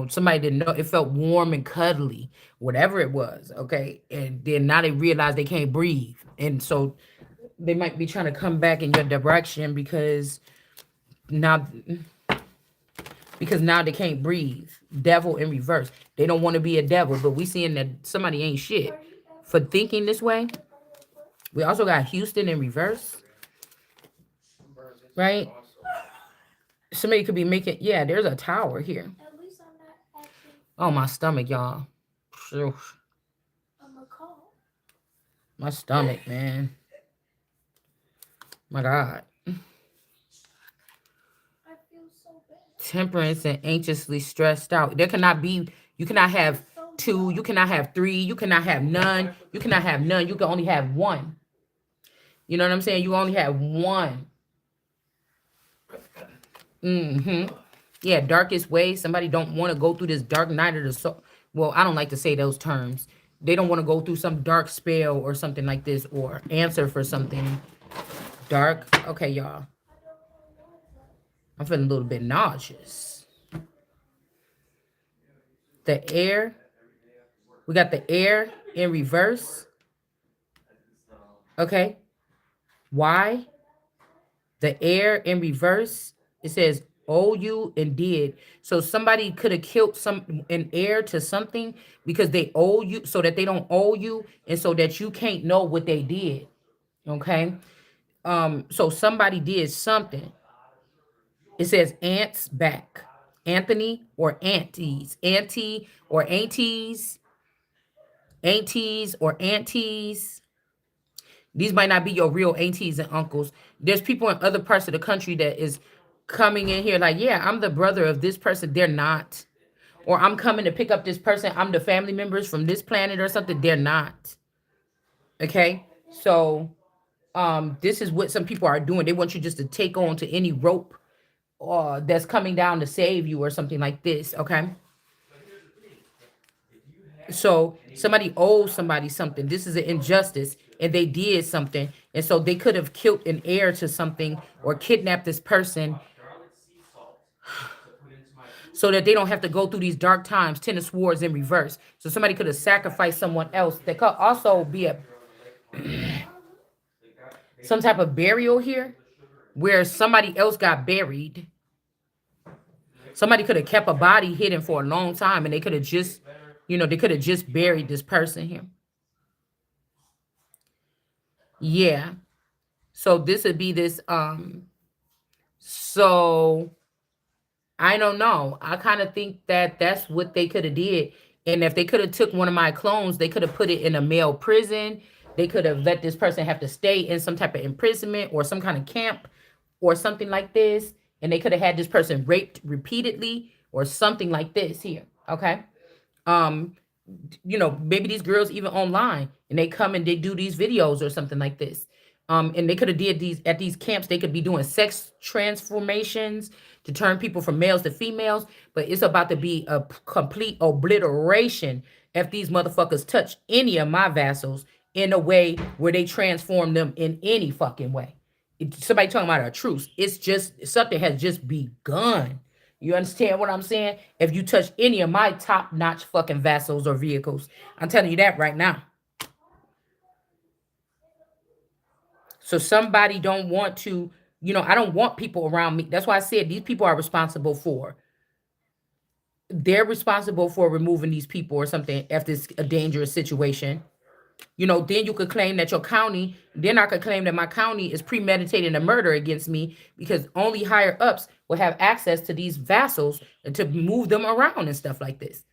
Somebody didn't know, it felt warm and cuddly, whatever it was, okay? And then now they realize they can't breathe. And so they might be trying to come back in your direction because now they can't breathe. Devil in reverse. They don't want to be a devil, but we seeing that somebody ain't shit for thinking this way. We also got Houston in reverse, right? Somebody could be making. Yeah, there's a tower here. At least I'm not acting Oh, my stomach, y'all. Phew, a macaw. my stomach, man. My God. I feel so bad. Temperance and anxiously stressed out. There cannot be. You cannot have So two. You cannot have three. You cannot have none. You cannot have none. You can only have one. You know what I'm saying? You only have one. Mm-hmm. Yeah, darkest way. Somebody don't want to go through this dark night of the soul. Well, I don't like to say those terms. They don't want to go through some dark spell or something like this or answer for something dark. Okay, y'all. I'm feeling a little bit nauseous. The air. We got the air in reverse. Okay. Why? The air in reverse. It says owe you and did. So somebody could have killed some an heir to something because they owe you so that they don't owe you and so that you can't know what they did. Okay. So somebody did something. It says ants back. Anthony or aunties. Auntie or aunties. Aunties or aunties. These might not be your real aunties and uncles. There's people in other parts of the country that is coming in here like, yeah, I'm the brother of this person. They're not. Or I'm coming to pick up this person. I'm the family members from this planet or something. They're not. Okay. So this is what some people are doing. They want you just to take on to any rope that's coming down to save you or something like this. Okay. So somebody owes somebody something. This is an injustice, and they did something, and so they could have killed an heir to something or kidnapped this person so that they don't have to go through these dark times. Ten of Swords in reverse. So somebody could have sacrificed someone else. There could also be a some type of burial here where somebody else got buried. Somebody could have kept a body hidden for a long time, and they could have just, they could have just buried this person here. Yeah. So this would be this. So I don't know. I kind of think that that's what they could have did. And if they could have took one of my clones, they could have put it in a male prison. They could have let this person have to stay in some type of imprisonment or some kind of camp or something like this. And they could have had this person raped repeatedly or something like this here. Okay. Um, maybe these girls even online and they come and they do these videos or something like this. And they could have did these at these camps. They could be doing sex transformations to turn people from males to females, but it's about to be a complete obliteration if these motherfuckers touch any of my vassals in a way where they transform them in any fucking way. Somebody talking about a truce. It's just something has just begun. You understand what I'm saying? If you touch any of my top-notch fucking vessels or vehicles, I'm telling you that right now. So somebody don't want to, I don't want people around me. That's why I said these people are responsible for. They're responsible for removing these people or something if it's a dangerous situation. Then you could claim that your county, then I could claim that my county is premeditating a murder against me because only higher ups will have access to these vassals and to move them around and stuff like this.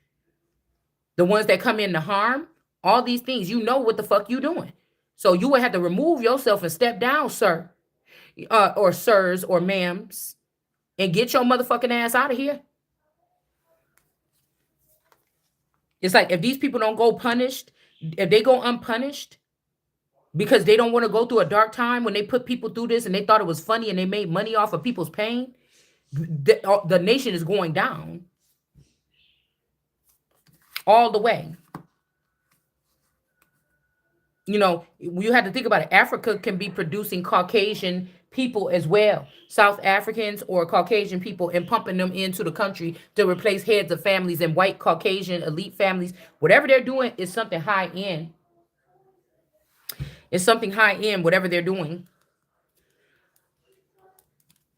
The ones that come in to harm, all these things, you know what the fuck you doing. So you would have to remove yourself and step down, sir, or sirs or ma'ams, and get your motherfucking ass out of here. It's like if these people don't go punished, if they go unpunished, because they don't want to go through a dark time when they put people through this and they thought it was funny and they made money off of people's pain, the nation is going down all the way. You have to think about it. Africa can be producing Caucasian people as well, South Africans or Caucasian people, and pumping them into the country to replace heads of families and white Caucasian elite families. Whatever they're doing is something high end. It's something high end, whatever they're doing.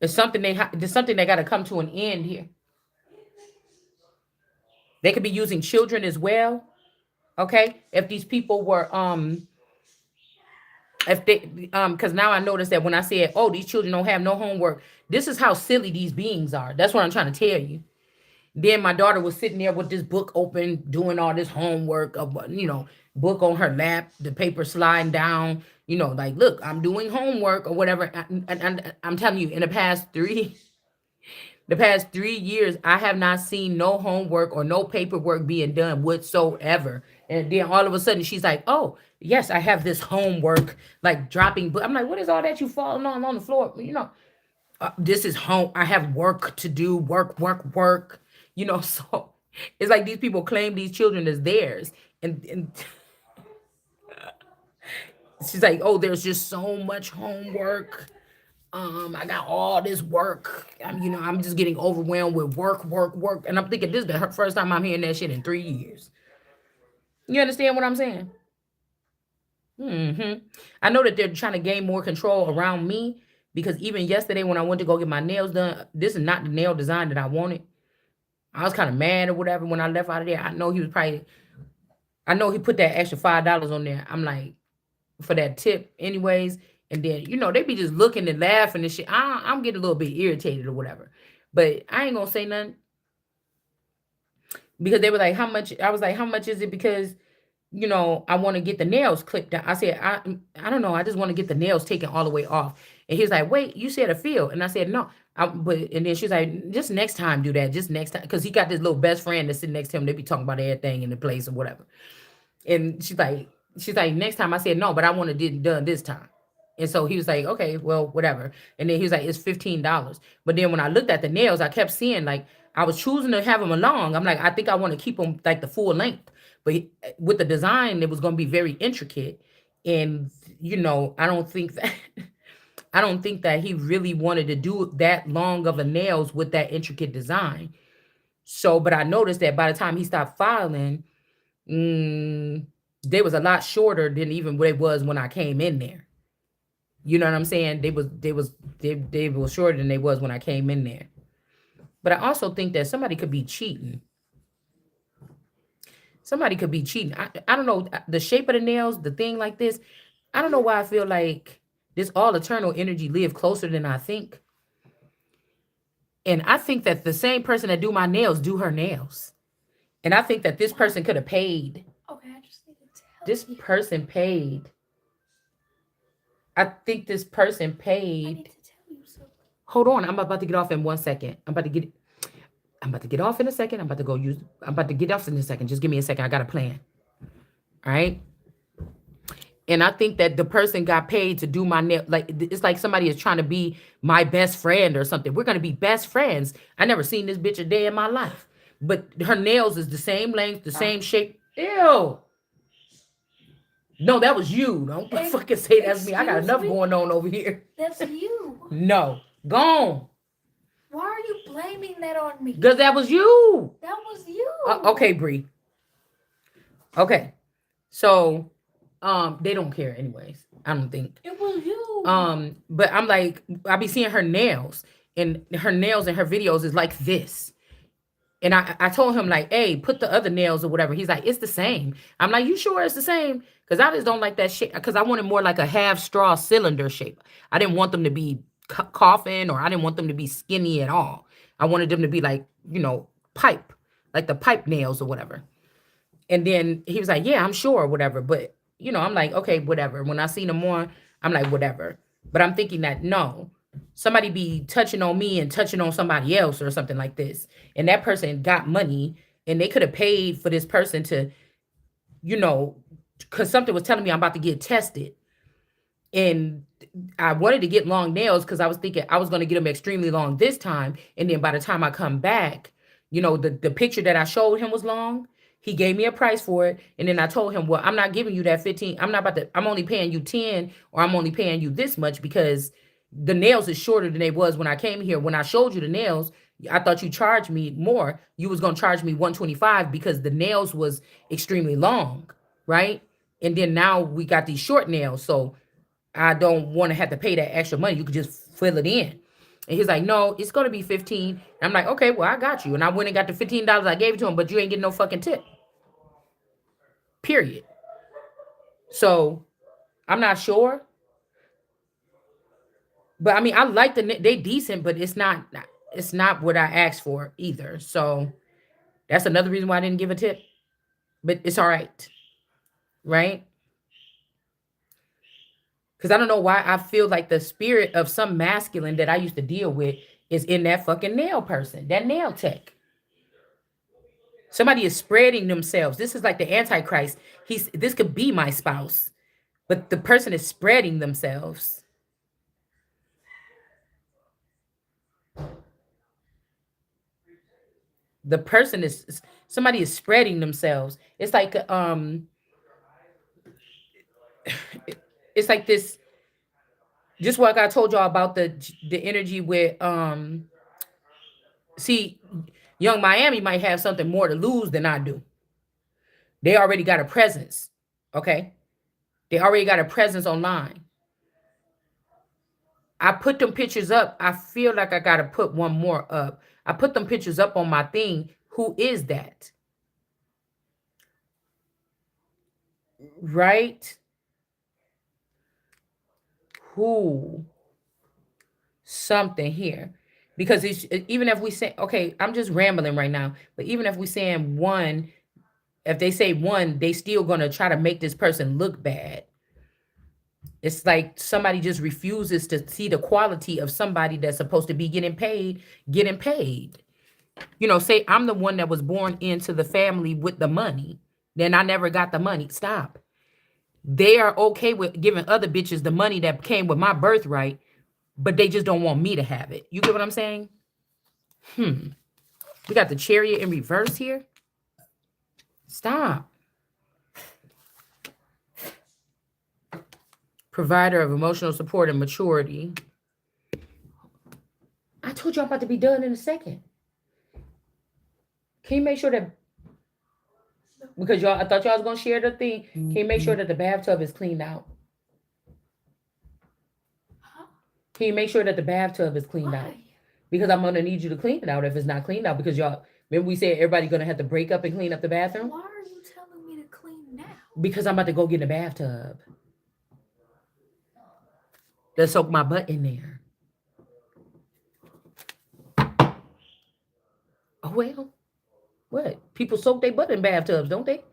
It's something there's something that got to come to an end here. They could be using children as well. Okay. If these people were If they because now I notice that when I said, oh, these children don't have no homework, this is how silly these beings are. That's what I'm trying to tell you. Then my daughter was sitting there with this book open, doing all this homework of, book on her lap, the paper sliding down, like, look, I'm doing homework or whatever. And I'm telling you, in the past 3 years, I have not seen no homework or no paperwork being done whatsoever. And then all of a sudden she's like, oh, yes, I have this homework, like dropping. But I'm like, what is all that you falling on the floor? This is home. I have work to do, work, work, work. So it's like these people claim these children as theirs. And she's like, oh, there's just so much homework. I got all this work. I'm just getting overwhelmed with work, work, work. And I'm thinking this is the first time I'm hearing that shit in 3 years. You understand what I'm saying? I know that they're trying to gain more control around me because even yesterday when I went to go get my nails done, this is not the nail design that I wanted. I was kind of mad or whatever when I left out of there. I know he put that extra $5 on there. I'm like, for that tip anyways. And then, they be just looking and laughing and shit. I'm getting a little bit irritated or whatever. But I ain't gonna say nothing. Because they were like, how much? I was like, how much is it? Because, I want to get the nails clipped down. I said, I don't know. I just want to get the nails taken all the way off. And he's like, wait, you said a feel. And I said, no. And then she's like, just next time do that. Just next time. Because he got this little best friend that's sitting next to him. They be talking about everything in the place or whatever. And she's like, next time. I said, no, but I want to get it done this time. And so he was like, okay, well, whatever. And then he was like, it's $15. But then when I looked at the nails, I kept seeing, like, I was choosing to have them long. I'm like, I think I want to keep them like the full length. But with the design, it was going to be very intricate. And, I don't think that I don't think that he really wanted to do that long of a nails with that intricate design. So, but I noticed that by the time he stopped filing, they was a lot shorter than even what it was when I came in there. You know what I'm saying? They were shorter than they was when I came in there. But I also think that somebody could be cheating. Somebody could be cheating. I don't know the shape of the nails, the thing like this. I don't know why I feel like this all eternal energy live closer than I think. And I think that the same person that do my nails do her nails. And I think that this person could have paid. Okay, I just need to tell This you. person paid. I think this person I paid. need to tell you something. Hold on, I'm about to get off in 1 second. I'm about to get off in a second. I'm about to get off in a second. Just give me a second. I got a plan. All right. And I think that the person got paid to do my nail. Like, it's like somebody is trying to be my best friend or something. We're going to be best friends. I never seen this bitch a day in my life. But her nails is the same length, the same shape. Ew. No, that was you. Don't fucking say that's me. I got enough going on over here. That's you. No. Gone. Why are you blaming that on me? Because that was you. That was you. Okay, Bree. Okay. So, they don't care anyways. I don't think. It was you. But I'm like, I be seeing her nails and her videos is like this. And I told him, like, hey, put the other nails or whatever. He's like, it's the same. I'm like, you sure it's the same? Because I just don't like that shit. Because I wanted more like a half straw cylinder shape. I didn't want them to be coffin, or I didn't want them to be skinny at all. I wanted them to be like, pipe, like the pipe nails or whatever. And then he was like, yeah, I'm sure, whatever. But, I'm like, okay, whatever. When I seen him more, I'm like, whatever. But I'm thinking that, no, somebody be touching on me and touching on somebody else or something like this. And that person got money and they could have paid for this person to, because something was telling me I'm about to get tested. And I wanted to get long nails because I was thinking I was going to get them extremely long this time. And then by the time I come back, the picture that I showed him was long. He gave me a price for it. And then I told him, well, I'm not giving you that 15. I'm only paying you 10, or I'm only paying you this much because the nails is shorter than they was when I came here. When I showed you the nails, I thought you charged me more. You was going to charge me $125 because the nails was extremely long, right? And then now we got these short nails. So I don't want to have to pay that extra money. You could just fill it in. And he's like, no, it's going to be 15. And I'm like, okay, well, I got you. And I went and got the $15 I gave it to him, but you ain't getting no fucking tip. Period. So I'm not sure. But I mean, I like they decent, but it's not what I asked for either. So that's another reason why I didn't give a tip. But it's all right, right? Because I don't know why I feel like the spirit of some masculine that I used to deal with is in that fucking nail person, that nail tech. Somebody is spreading themselves. This is like the Antichrist. This could be my spouse, but the person is spreading themselves. The person is somebody is spreading themselves. It's like it's like this, just like I told y'all about the energy with see, young Miami might have something more to lose than I do. They already got a presence. Okay. They already got a presence online. I put them pictures up. I feel like I gotta put one more up. I put them pictures up on my thing. Who is that? Right? Who? Something here. Because it's, even if we say, okay, I'm just rambling right now, but even if we saying one, if they say one, they still gonna try to make this person look bad. It's like somebody just refuses to see the quality of somebody that's supposed to be getting paid. Say I'm the one that was born into the family with the money. Then I never got the money. Stop. They are okay with giving other bitches the money that came with my birthright, but they just don't want me to have it. You get what I'm saying? We got the Chariot in reverse here. Stop. Provider of emotional support and maturity. I told you I'm about to be done in a second. Can you make sure that, because y'all, I thought y'all was gonna share the thing. Can you make sure that the bathtub is cleaned out? Huh? Can you make sure that the bathtub is cleaned out? Why? Because I'm gonna need you to clean it out if it's not cleaned out. Because y'all, remember we said everybody's gonna have to break up and clean up the bathroom? Why are you telling me to clean now? Because I'm about to go get in the bathtub. Let's soak my butt in there. Oh well. What? People soak their butt in bathtubs, don't they?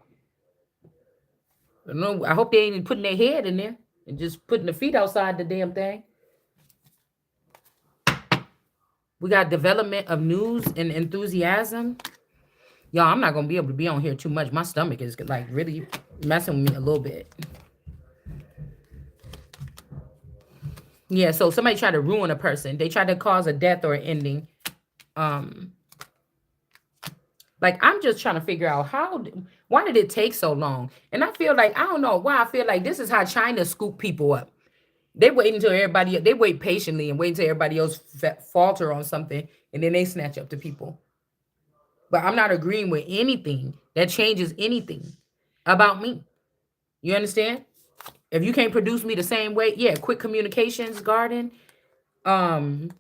No, I hope they ain't putting their head in there and just putting the feet outside the damn thing. We got development of news and enthusiasm. Y'all, I'm not gonna be able to be on here too much. My stomach is like really messing with me a little bit. Yeah, so somebody tried to ruin a person. They tried to cause a death or an ending. Um, like I'm just trying to figure out why did it take so long? And I feel like I don't know why. I feel like this is how China scoop people up. They wait until they wait patiently and wait until everybody else falter on something, and then they snatch up to people. But I'm not agreeing with anything that changes anything about me. You understand? If you can't produce me the same way, yeah, quick communications, garden, um,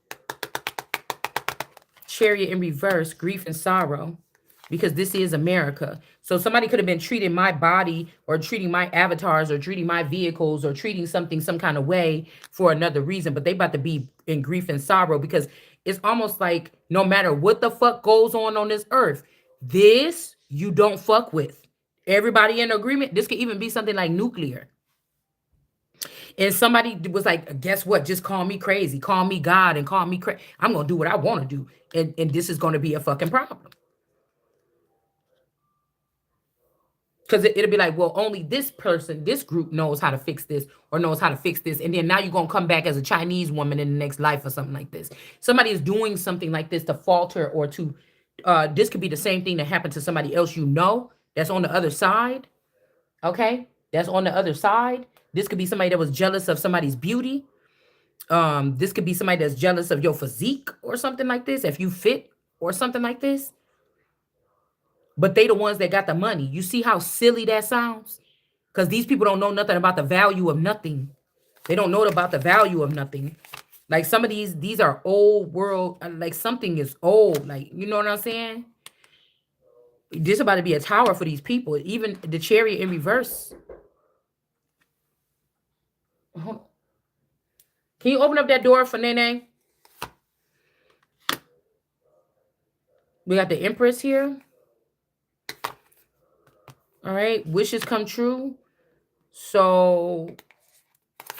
Chariot in reverse, grief and sorrow, because this is America. So somebody could have been treating my body or treating my avatars or treating my vehicles or treating something some kind of way for another reason, but they about to be in grief and sorrow because it's almost like no matter what the fuck goes on this earth, this you don't fuck with. Everybody in agreement. This could even be something like nuclear. And somebody was like, guess what? Just call me crazy, call me God, and call me crazy. I'm going to do what I want to do. And this is going to be a fucking problem. Because it'll be like, well, only this person, this group knows how to fix this or knows how to fix this. And then now you're going to come back as a Chinese woman in the next life or something like this. Somebody is doing something like this to falter or to, this could be the same thing that happened to somebody else that's on the other side. Okay? That's on the other side. This could be somebody that was jealous of somebody's beauty. This could be somebody that's jealous of your physique or something like this, if you fit or something like this. But they the ones that got the money. You see how silly that sounds? Because these people don't know nothing about the value of nothing. They don't know about the value of nothing. Like some of these are old world, like something is old. Like, you know what I'm saying? This about to be a tower for these people. Even the Chariot in reverse. Can Can you open up that door for Nene? We got the Empress here. All right. Wishes come true. So,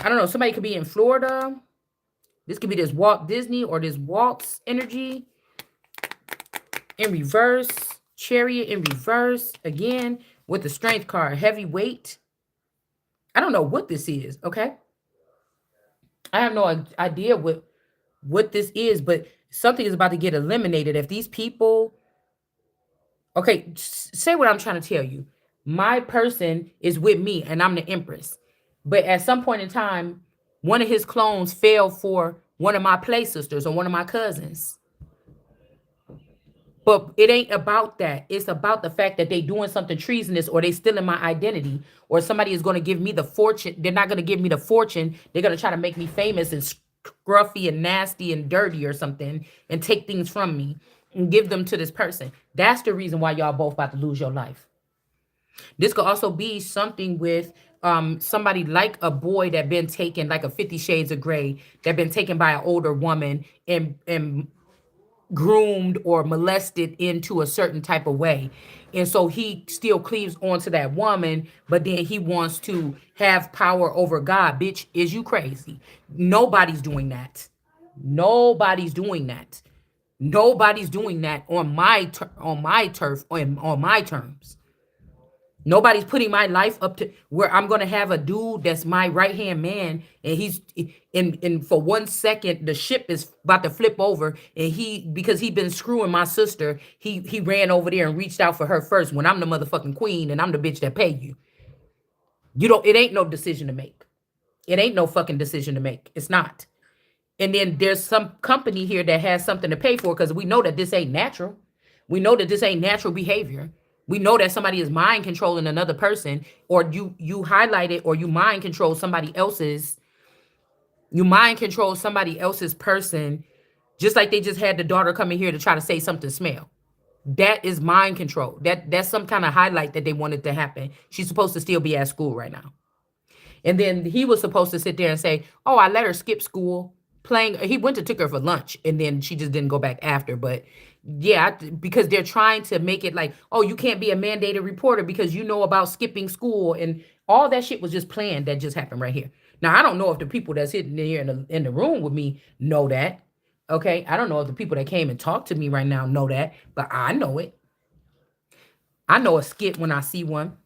I don't know. Somebody could be in Florida. This could be this Walt Disney or this Waltz energy in reverse. Chariot in reverse. Again, with the Strength card. Heavy weight. I don't know what this is. Okay. I have no idea what this is, but something is about to get eliminated. If these people, okay, say what I'm trying to tell you. My person is with me and I'm the Empress. But at some point in time, one of his clones fell for one of my play sisters or one of my cousins. But it ain't about that. It's about the fact that they doing something treasonous or they stealing my identity or somebody is going to give me the fortune. They're not going to give me the fortune. They're going to try to make me famous and scruffy and nasty and dirty or something and take things from me and give them to this person. That's the reason why y'all both about to lose your life. This could also be something with somebody like a boy that been taken, like a 50 Shades of Grey, that been taken by an older woman and groomed or molested into a certain type of way. And so he still cleaves onto that woman, but then he wants to have power over God. Bitch, is you crazy? Nobody's doing that. Nobody's doing that. Nobody's doing that on my turf, on my terms. Nobody's putting my life up to where I'm gonna have a dude that's my right hand man, and he's in for 1 second the ship is about to flip over, and he because he been screwing my sister, he ran over there and reached out for her first when I'm the motherfucking queen and I'm the bitch that pay you. You don't. It ain't no decision to make. It ain't no fucking decision to make. It's not. And then there's some company here that has something to pay for because we know that this ain't natural. We know that this ain't natural behavior. We know that somebody is mind controlling another person, or you highlight it, or you mind control somebody else's person, just like they just had the daughter come in here to try to say something smell. That is mind control. That's some kind of highlight that they wanted to happen. She's supposed to still be at school right now. And then he was supposed to sit there and say, "Oh, I let her skip school playing." He went to took her for lunch, and then she just didn't go back after. But yeah, because they're trying to make it like, "Oh, you can't be a mandated reporter because you know about skipping school," and all that shit was just planned. That just happened right here. Now I don't know if the people that's sitting here in the room with me know that. Okay, I don't know if the people that came and talked to me right now know that, but I know it. I know a skit when I see one.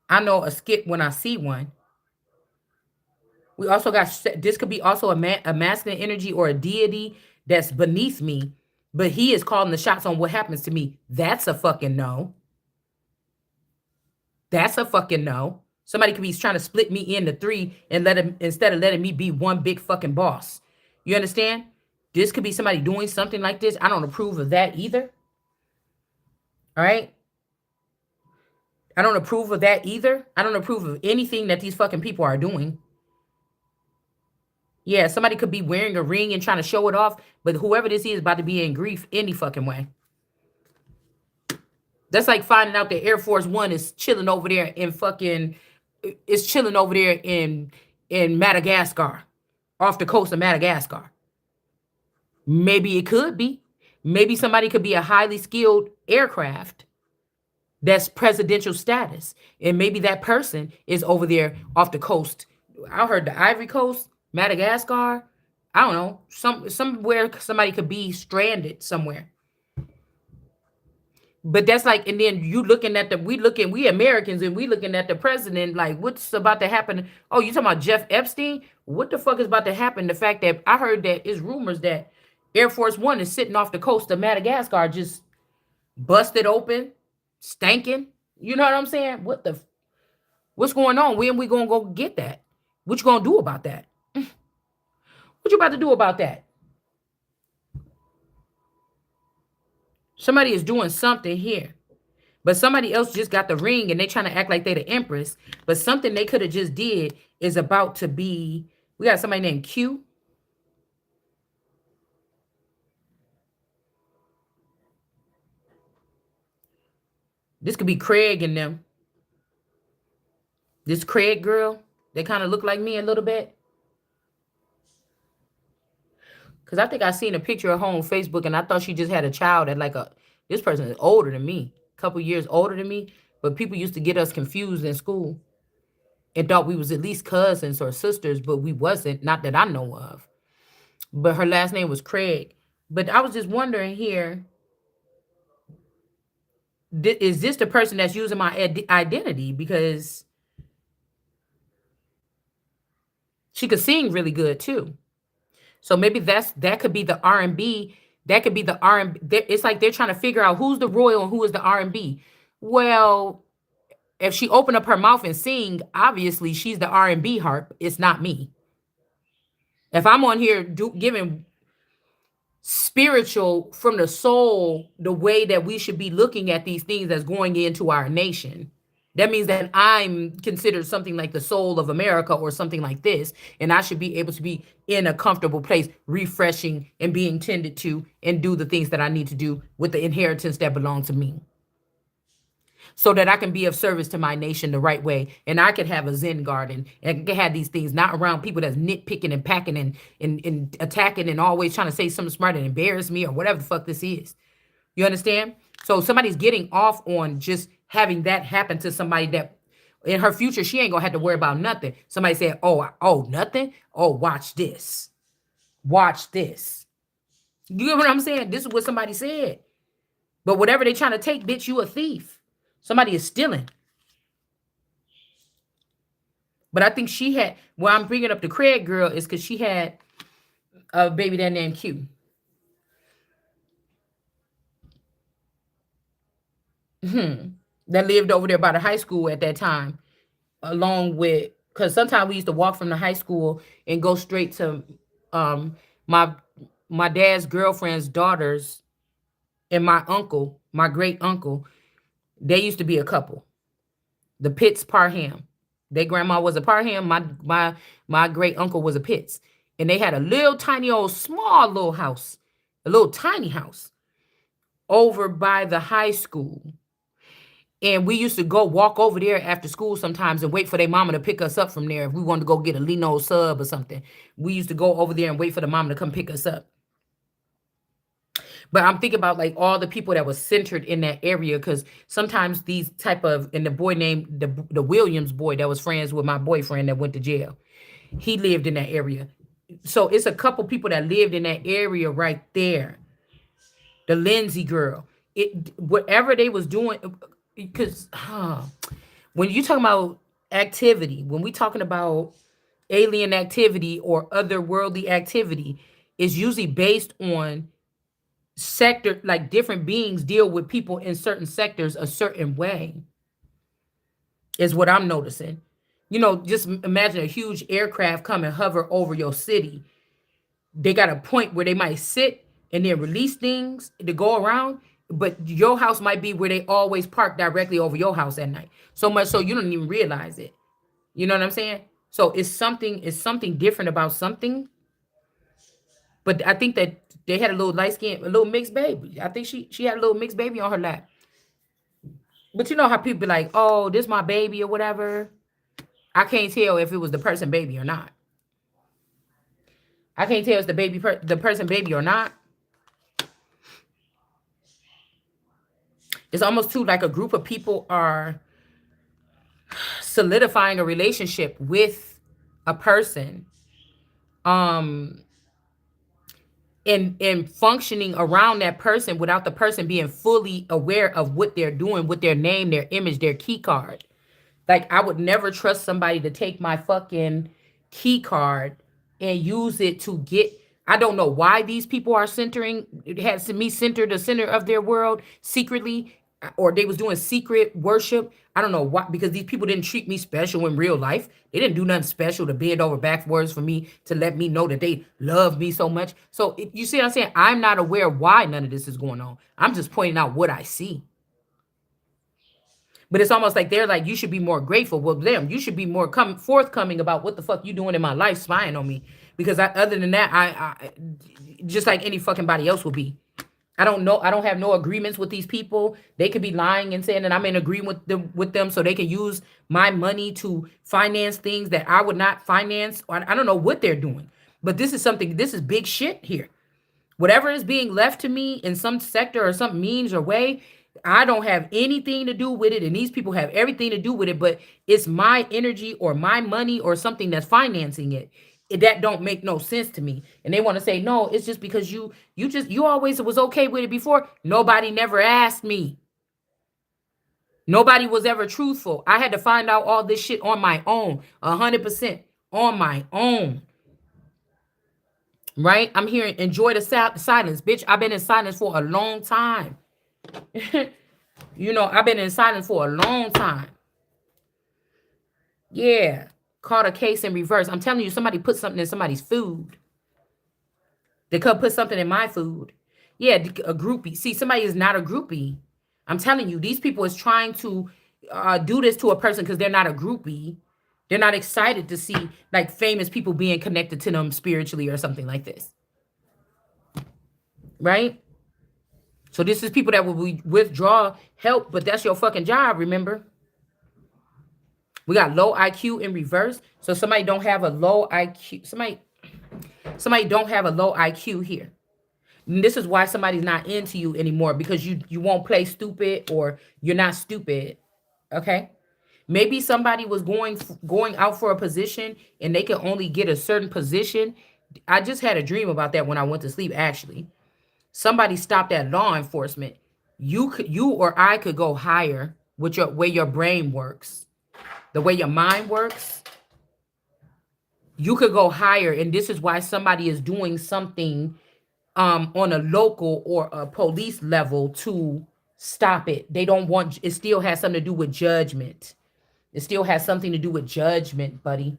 I know a skit when I see one. We also got this could be also a masculine energy or a deity that's beneath me, but he is calling the shots on what happens to me. That's a fucking no. That's a fucking no. Somebody could be trying to split me into three and let him instead of letting me be one big fucking boss. You understand? This could be somebody doing something like this. I don't approve of that either. All right. I don't approve of that either. I don't approve of anything that these fucking people are doing. Yeah, somebody could be wearing a ring and trying to show it off, but whoever this is about to be in grief any fucking way. That's like finding out that Air Force One is chilling over there in fucking, is chilling over there in Madagascar, off the coast of Madagascar. Maybe it could be. Maybe somebody could be a highly skilled aircraft that's presidential status, and maybe that person is over there off the coast. I heard the Ivory Coast, Madagascar. I don't know, somewhere somebody could be stranded somewhere. But that's like, and then you looking at we Americans, and we looking at the president like, what's about to happen? Oh, you talking about Jeff Epstein? What the fuck is about to happen? The fact that I heard that it's rumors that Air Force One is sitting off the coast of Madagascar, just busted open, stanking. You know what I'm saying? What's going on? When we gonna go get that? What you gonna do about that? What you about to do about that? Somebody is doing something here. But somebody else just got the ring and they trying to act like they the Empress. But something they could have just did is about to be. We got somebody named Q. This could be Craig and them. This Craig girl, they kind of look like me a little bit. Cause I think I seen a picture of her on Facebook, and I thought she just had a child at like a. This person is older than me, a couple years older than me. But people used to get us confused in school and thought we was at least cousins or sisters, but we wasn't. Not that I know of. But her last name was Craig. But I was just wondering here, is this the person that's using my identity? Because she could sing really good too. So maybe that could be the R&B. That could be the R&B. It's like they're trying to figure out who's the royal and who is the R&B. Well, if she opened up her mouth and sing, obviously she's the R&B harp. It's not me. If I'm on here giving spiritual from the soul, the way that we should be looking at these things that's going into our nation, that means that I'm considered something like the soul of America or something like this, and I should be able to be in a comfortable place, refreshing and being tended to, and do the things that I need to do with the inheritance that belongs to me, so that I can be of service to my nation the right way. And I could have a Zen garden and I can have these things not around people that's nitpicking and packing and attacking and always trying to say something smart and embarrass me or whatever the fuck this is. You understand? So somebody's getting off on just having that happen to somebody that in her future, she ain't gonna have to worry about nothing. Somebody said, oh, nothing. Oh, watch this. Watch this. You get what I'm saying? This is what somebody said. But whatever they trying to take, bitch, you a thief. Somebody is stealing. But I think she had, well, I'm bringing up the Craig girl is because she had a baby that named Q. That lived over there by the high school at that time, along with, because sometimes we used to walk from the high school and go straight to um my my dad's girlfriend's daughters and my uncle, my great uncle. They used to be a couple. The Pitts Parham. Their grandma was a Parham. My great uncle was a Pitts, and they had a little tiny old small little house, a little tiny house over by the high school. And we used to go walk over there after school sometimes and wait for their mama to pick us up from there. If we wanted to go get a Lino sub or something, we used to go over there and wait for the mama to come pick us up. But I'm thinking about like all the people that was centered in that area, because sometimes these type of, and the boy named the Williams boy that was friends with my boyfriend that went to jail, he lived in that area. So it's a couple people that lived in that area right there. The Lindsay girl, whatever they was doing, because when you talking about activity, when we talking about alien activity or otherworldly activity, is usually based on sector, like different beings deal with people in certain sectors a certain way, is what I'm noticing. Just imagine a huge aircraft come and hover over your city. They got a point where they might sit and then release things to go around, but your house might be where they always park directly over your house at night, so much so you don't even realize it. You know what I'm saying? So it's something different about something. But I think that they had a little light skin, a little mixed baby. I think she had a little mixed baby on her lap. But you know how people be like, oh, this my baby or whatever. I can't tell if it was the person baby or not. I can't tell if it's the person baby or not. It's almost too like a group of people are solidifying a relationship with a person. And functioning around that person without the person being fully aware of what they're doing with their name, their image, their key card. Like, I would never trust somebody to take my fucking key card and use it to get. I don't know why these people are centering. It has me center the center of their world secretly, or they was doing secret worship. I don't know why, because these people didn't treat me special in real life. They didn't do nothing special to bend over backwards for me to let me know that they love me so much. So you see what I'm saying? I'm not aware why none of this is going on. I'm just pointing out what I see. But it's almost like they're like, you should be more grateful. Well, them, you should be more forthcoming about what the fuck you doing in my life, spying on me. Because other than that, I just like any fucking body else would be. I don't know. I don't have no agreements with these people. They could be lying and saying that I'm in agreement with them so they can use my money to finance things that I would not finance. I don't know what they're doing. But this is big shit here. Whatever is being left to me in some sector or some means or way, I don't have anything to do with it. And these people have everything to do with it, but it's my energy or my money or something that's financing it. That don't make no sense to me. And they want to say, no, it's just because you always was okay with it before. Nobody never asked me. Nobody was ever truthful. I had to find out all this shit on my own, 100% on my own. Right? I'm here. Enjoy the silence, bitch. I've been in silence for a long time. I've been in silence for a long time. Yeah. Caught a case in reverse. I'm telling you, somebody put something in somebody's food. They could put something in my food. Yeah, a groupie. See, somebody is not a groupie. I'm telling you, these people is trying to do this to a person because they're not a groupie. They're not excited to see like famous people being connected to them spiritually or something like this. Right? So this is people that will withdraw help, but that's your fucking job, remember? We got low IQ in reverse. So somebody don't have a low IQ. Somebody don't have a low IQ here. And this is why somebody's not into you anymore, because you won't play stupid or you're not stupid. Okay? Maybe somebody was going out for a position and they could only get a certain position. I just had a dream about that when I went to sleep, actually. Somebody stopped at law enforcement. You or I could go higher with your way your brain works, the way your mind works. You could go higher, and this is why somebody is doing something on a local or a police level to stop it. They don't want it. Still has something to do with judgment. It still has something to do with judgment, buddy.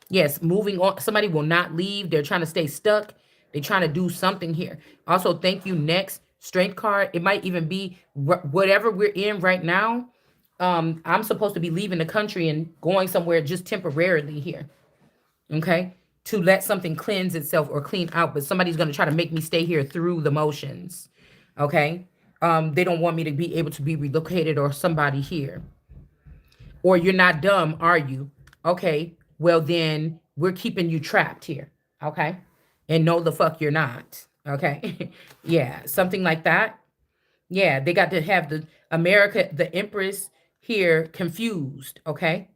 Yes, moving on. Somebody will not leave. They're trying to stay stuck. They're trying to do something here. Also, thank you. Next, strength card. It might even be whatever we're in right now. I'm supposed to be leaving the country and going somewhere just temporarily here. Okay? To let something cleanse itself or clean out. But somebody's going to try to make me stay here through the motions. Okay? They don't want me to be able to be relocated or somebody here. Or you're not dumb, are you? Okay, well then we're keeping you trapped here. Okay? And no the fuck you're not. Okay? Yeah, something like that. Yeah, they got to have the Empress here confused. Okay?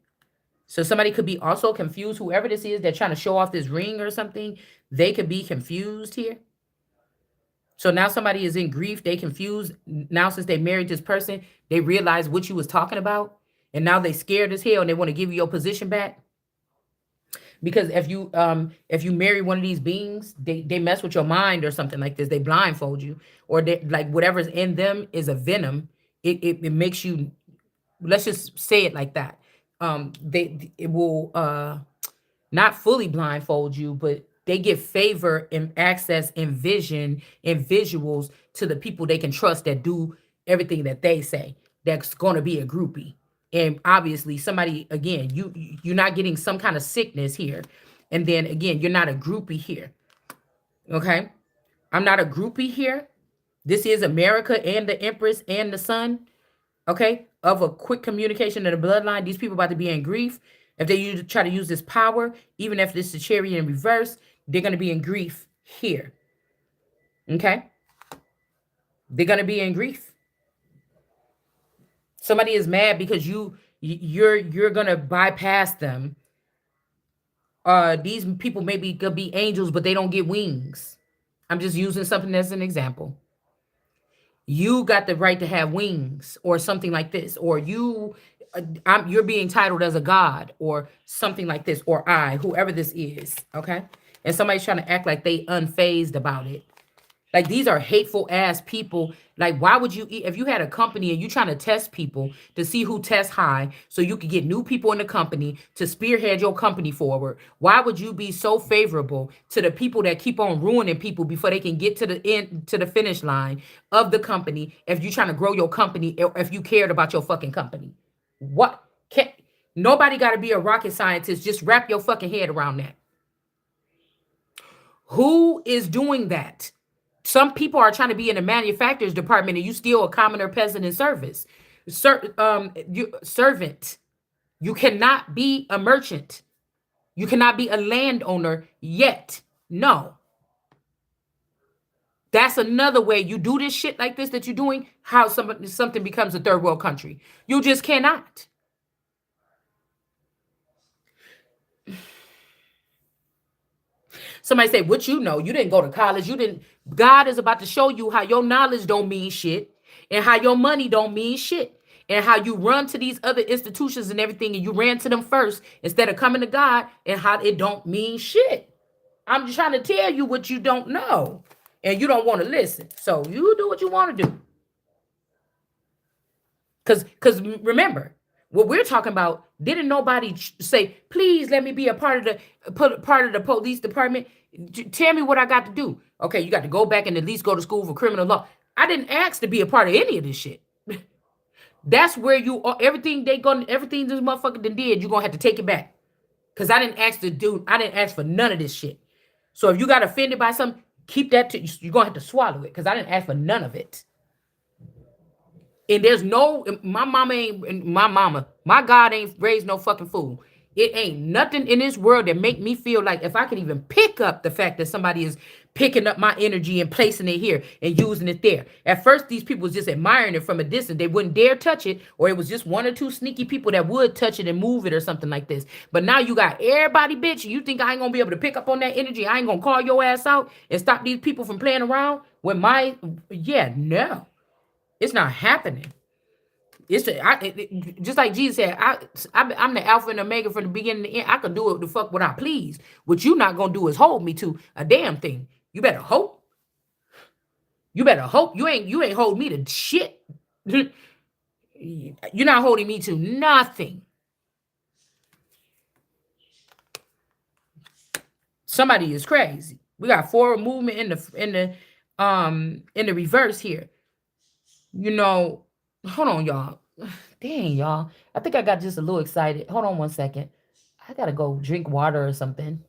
So somebody could be also confused. Whoever this is, they're trying to show off this ring or something. They could be confused here. So now somebody is in grief. They confused. Now since they married this person, they realize what you was talking about. And now they scared as hell and they want to give you your position back. Because if you marry one of these beings, they mess with your mind or something like this. They blindfold you. Or they like whatever's in them is a venom. It makes you, let's just say it like that. It will not fully blindfold you, but they give favor and access and vision and visuals to the people they can trust that do everything that they say. That's going to be a groupie. And obviously somebody, again, you're not getting some kind of sickness here. And then again, you're not a groupie here. Okay? I'm not a groupie here. This is America and the Empress and the Sun. Okay? Of a quick communication in the bloodline. These people about to be in grief. If they try to use this power, even if this is Chariot in reverse, they're going to be in grief here. Okay? They're going to be in grief. Somebody is mad because you're going to bypass them. These people maybe could be angels, but they don't get wings. I'm just using something as an example. You got the right to have wings or something like this, or you're being titled as a god or something like this, or whoever this is, okay? And somebody's trying to act like they unfazed about it. Like, these are hateful ass people. Like, why would you, if you had a company and you trying to test people to see who tests high so you could get new people in the company to spearhead your company forward, why would you be so favorable to the people that keep on ruining people before they can get to the end, to the finish line of the company, if you're trying to grow your company, or if you cared about your fucking company? What? Nobody got to be a rocket scientist. Just wrap your fucking head around that. Who is doing that? Some people are trying to be in the manufacturer's department and you still a commoner, peasant in service. Servant. You cannot be a merchant. You cannot be a landowner yet. No. That's another way you do this shit like this that you're doing, how something becomes a third world country. You just cannot. Somebody say, what you know? You didn't go to college. You didn't. God is about to show you how your knowledge don't mean shit and how your money don't mean shit and how you run to these other institutions and everything and you ran to them first instead of coming to God and how it don't mean shit. I'm just trying to tell you what you don't know and you don't want to listen. So you do what you want to do. Because remember, what we're talking about, didn't nobody say, please let me be a part of the police department. Tell me what I got to do. Okay, you got to go back and at least go to school for criminal law. I didn't ask to be a part of any of this shit. That's where you are. Everything this motherfucker done did, you're gonna have to take it back. Because I didn't ask for none of this shit. So if you got offended by something, keep that you're gonna have to swallow it. Because I didn't ask for none of it. And there's no, my God ain't raised no fucking fool. It ain't nothing in this world that make me feel like if I could even pick up the fact that somebody is picking up my energy and placing it here and using it there. At first, these people was just admiring it from a distance. They wouldn't dare touch it, or it was just one or two sneaky people that would touch it and move it or something like this. But now you got everybody, bitch. You think I ain't gonna be able to pick up on that energy? I ain't gonna call your ass out and stop these people from playing around with no. It's not happening. Just like Jesus said, I'm the Alpha and Omega from the beginning to the end. I can do it the fuck what I please. What you not gonna do is hold me to a damn thing. You better hope. You better hope. You ain't hold me to shit. You're not holding me to nothing. Somebody is crazy. We got forward movement in the reverse here. You know, hold on, y'all. Dang, y'all. I think I got just a little excited. Hold on one second. I gotta go drink water or something.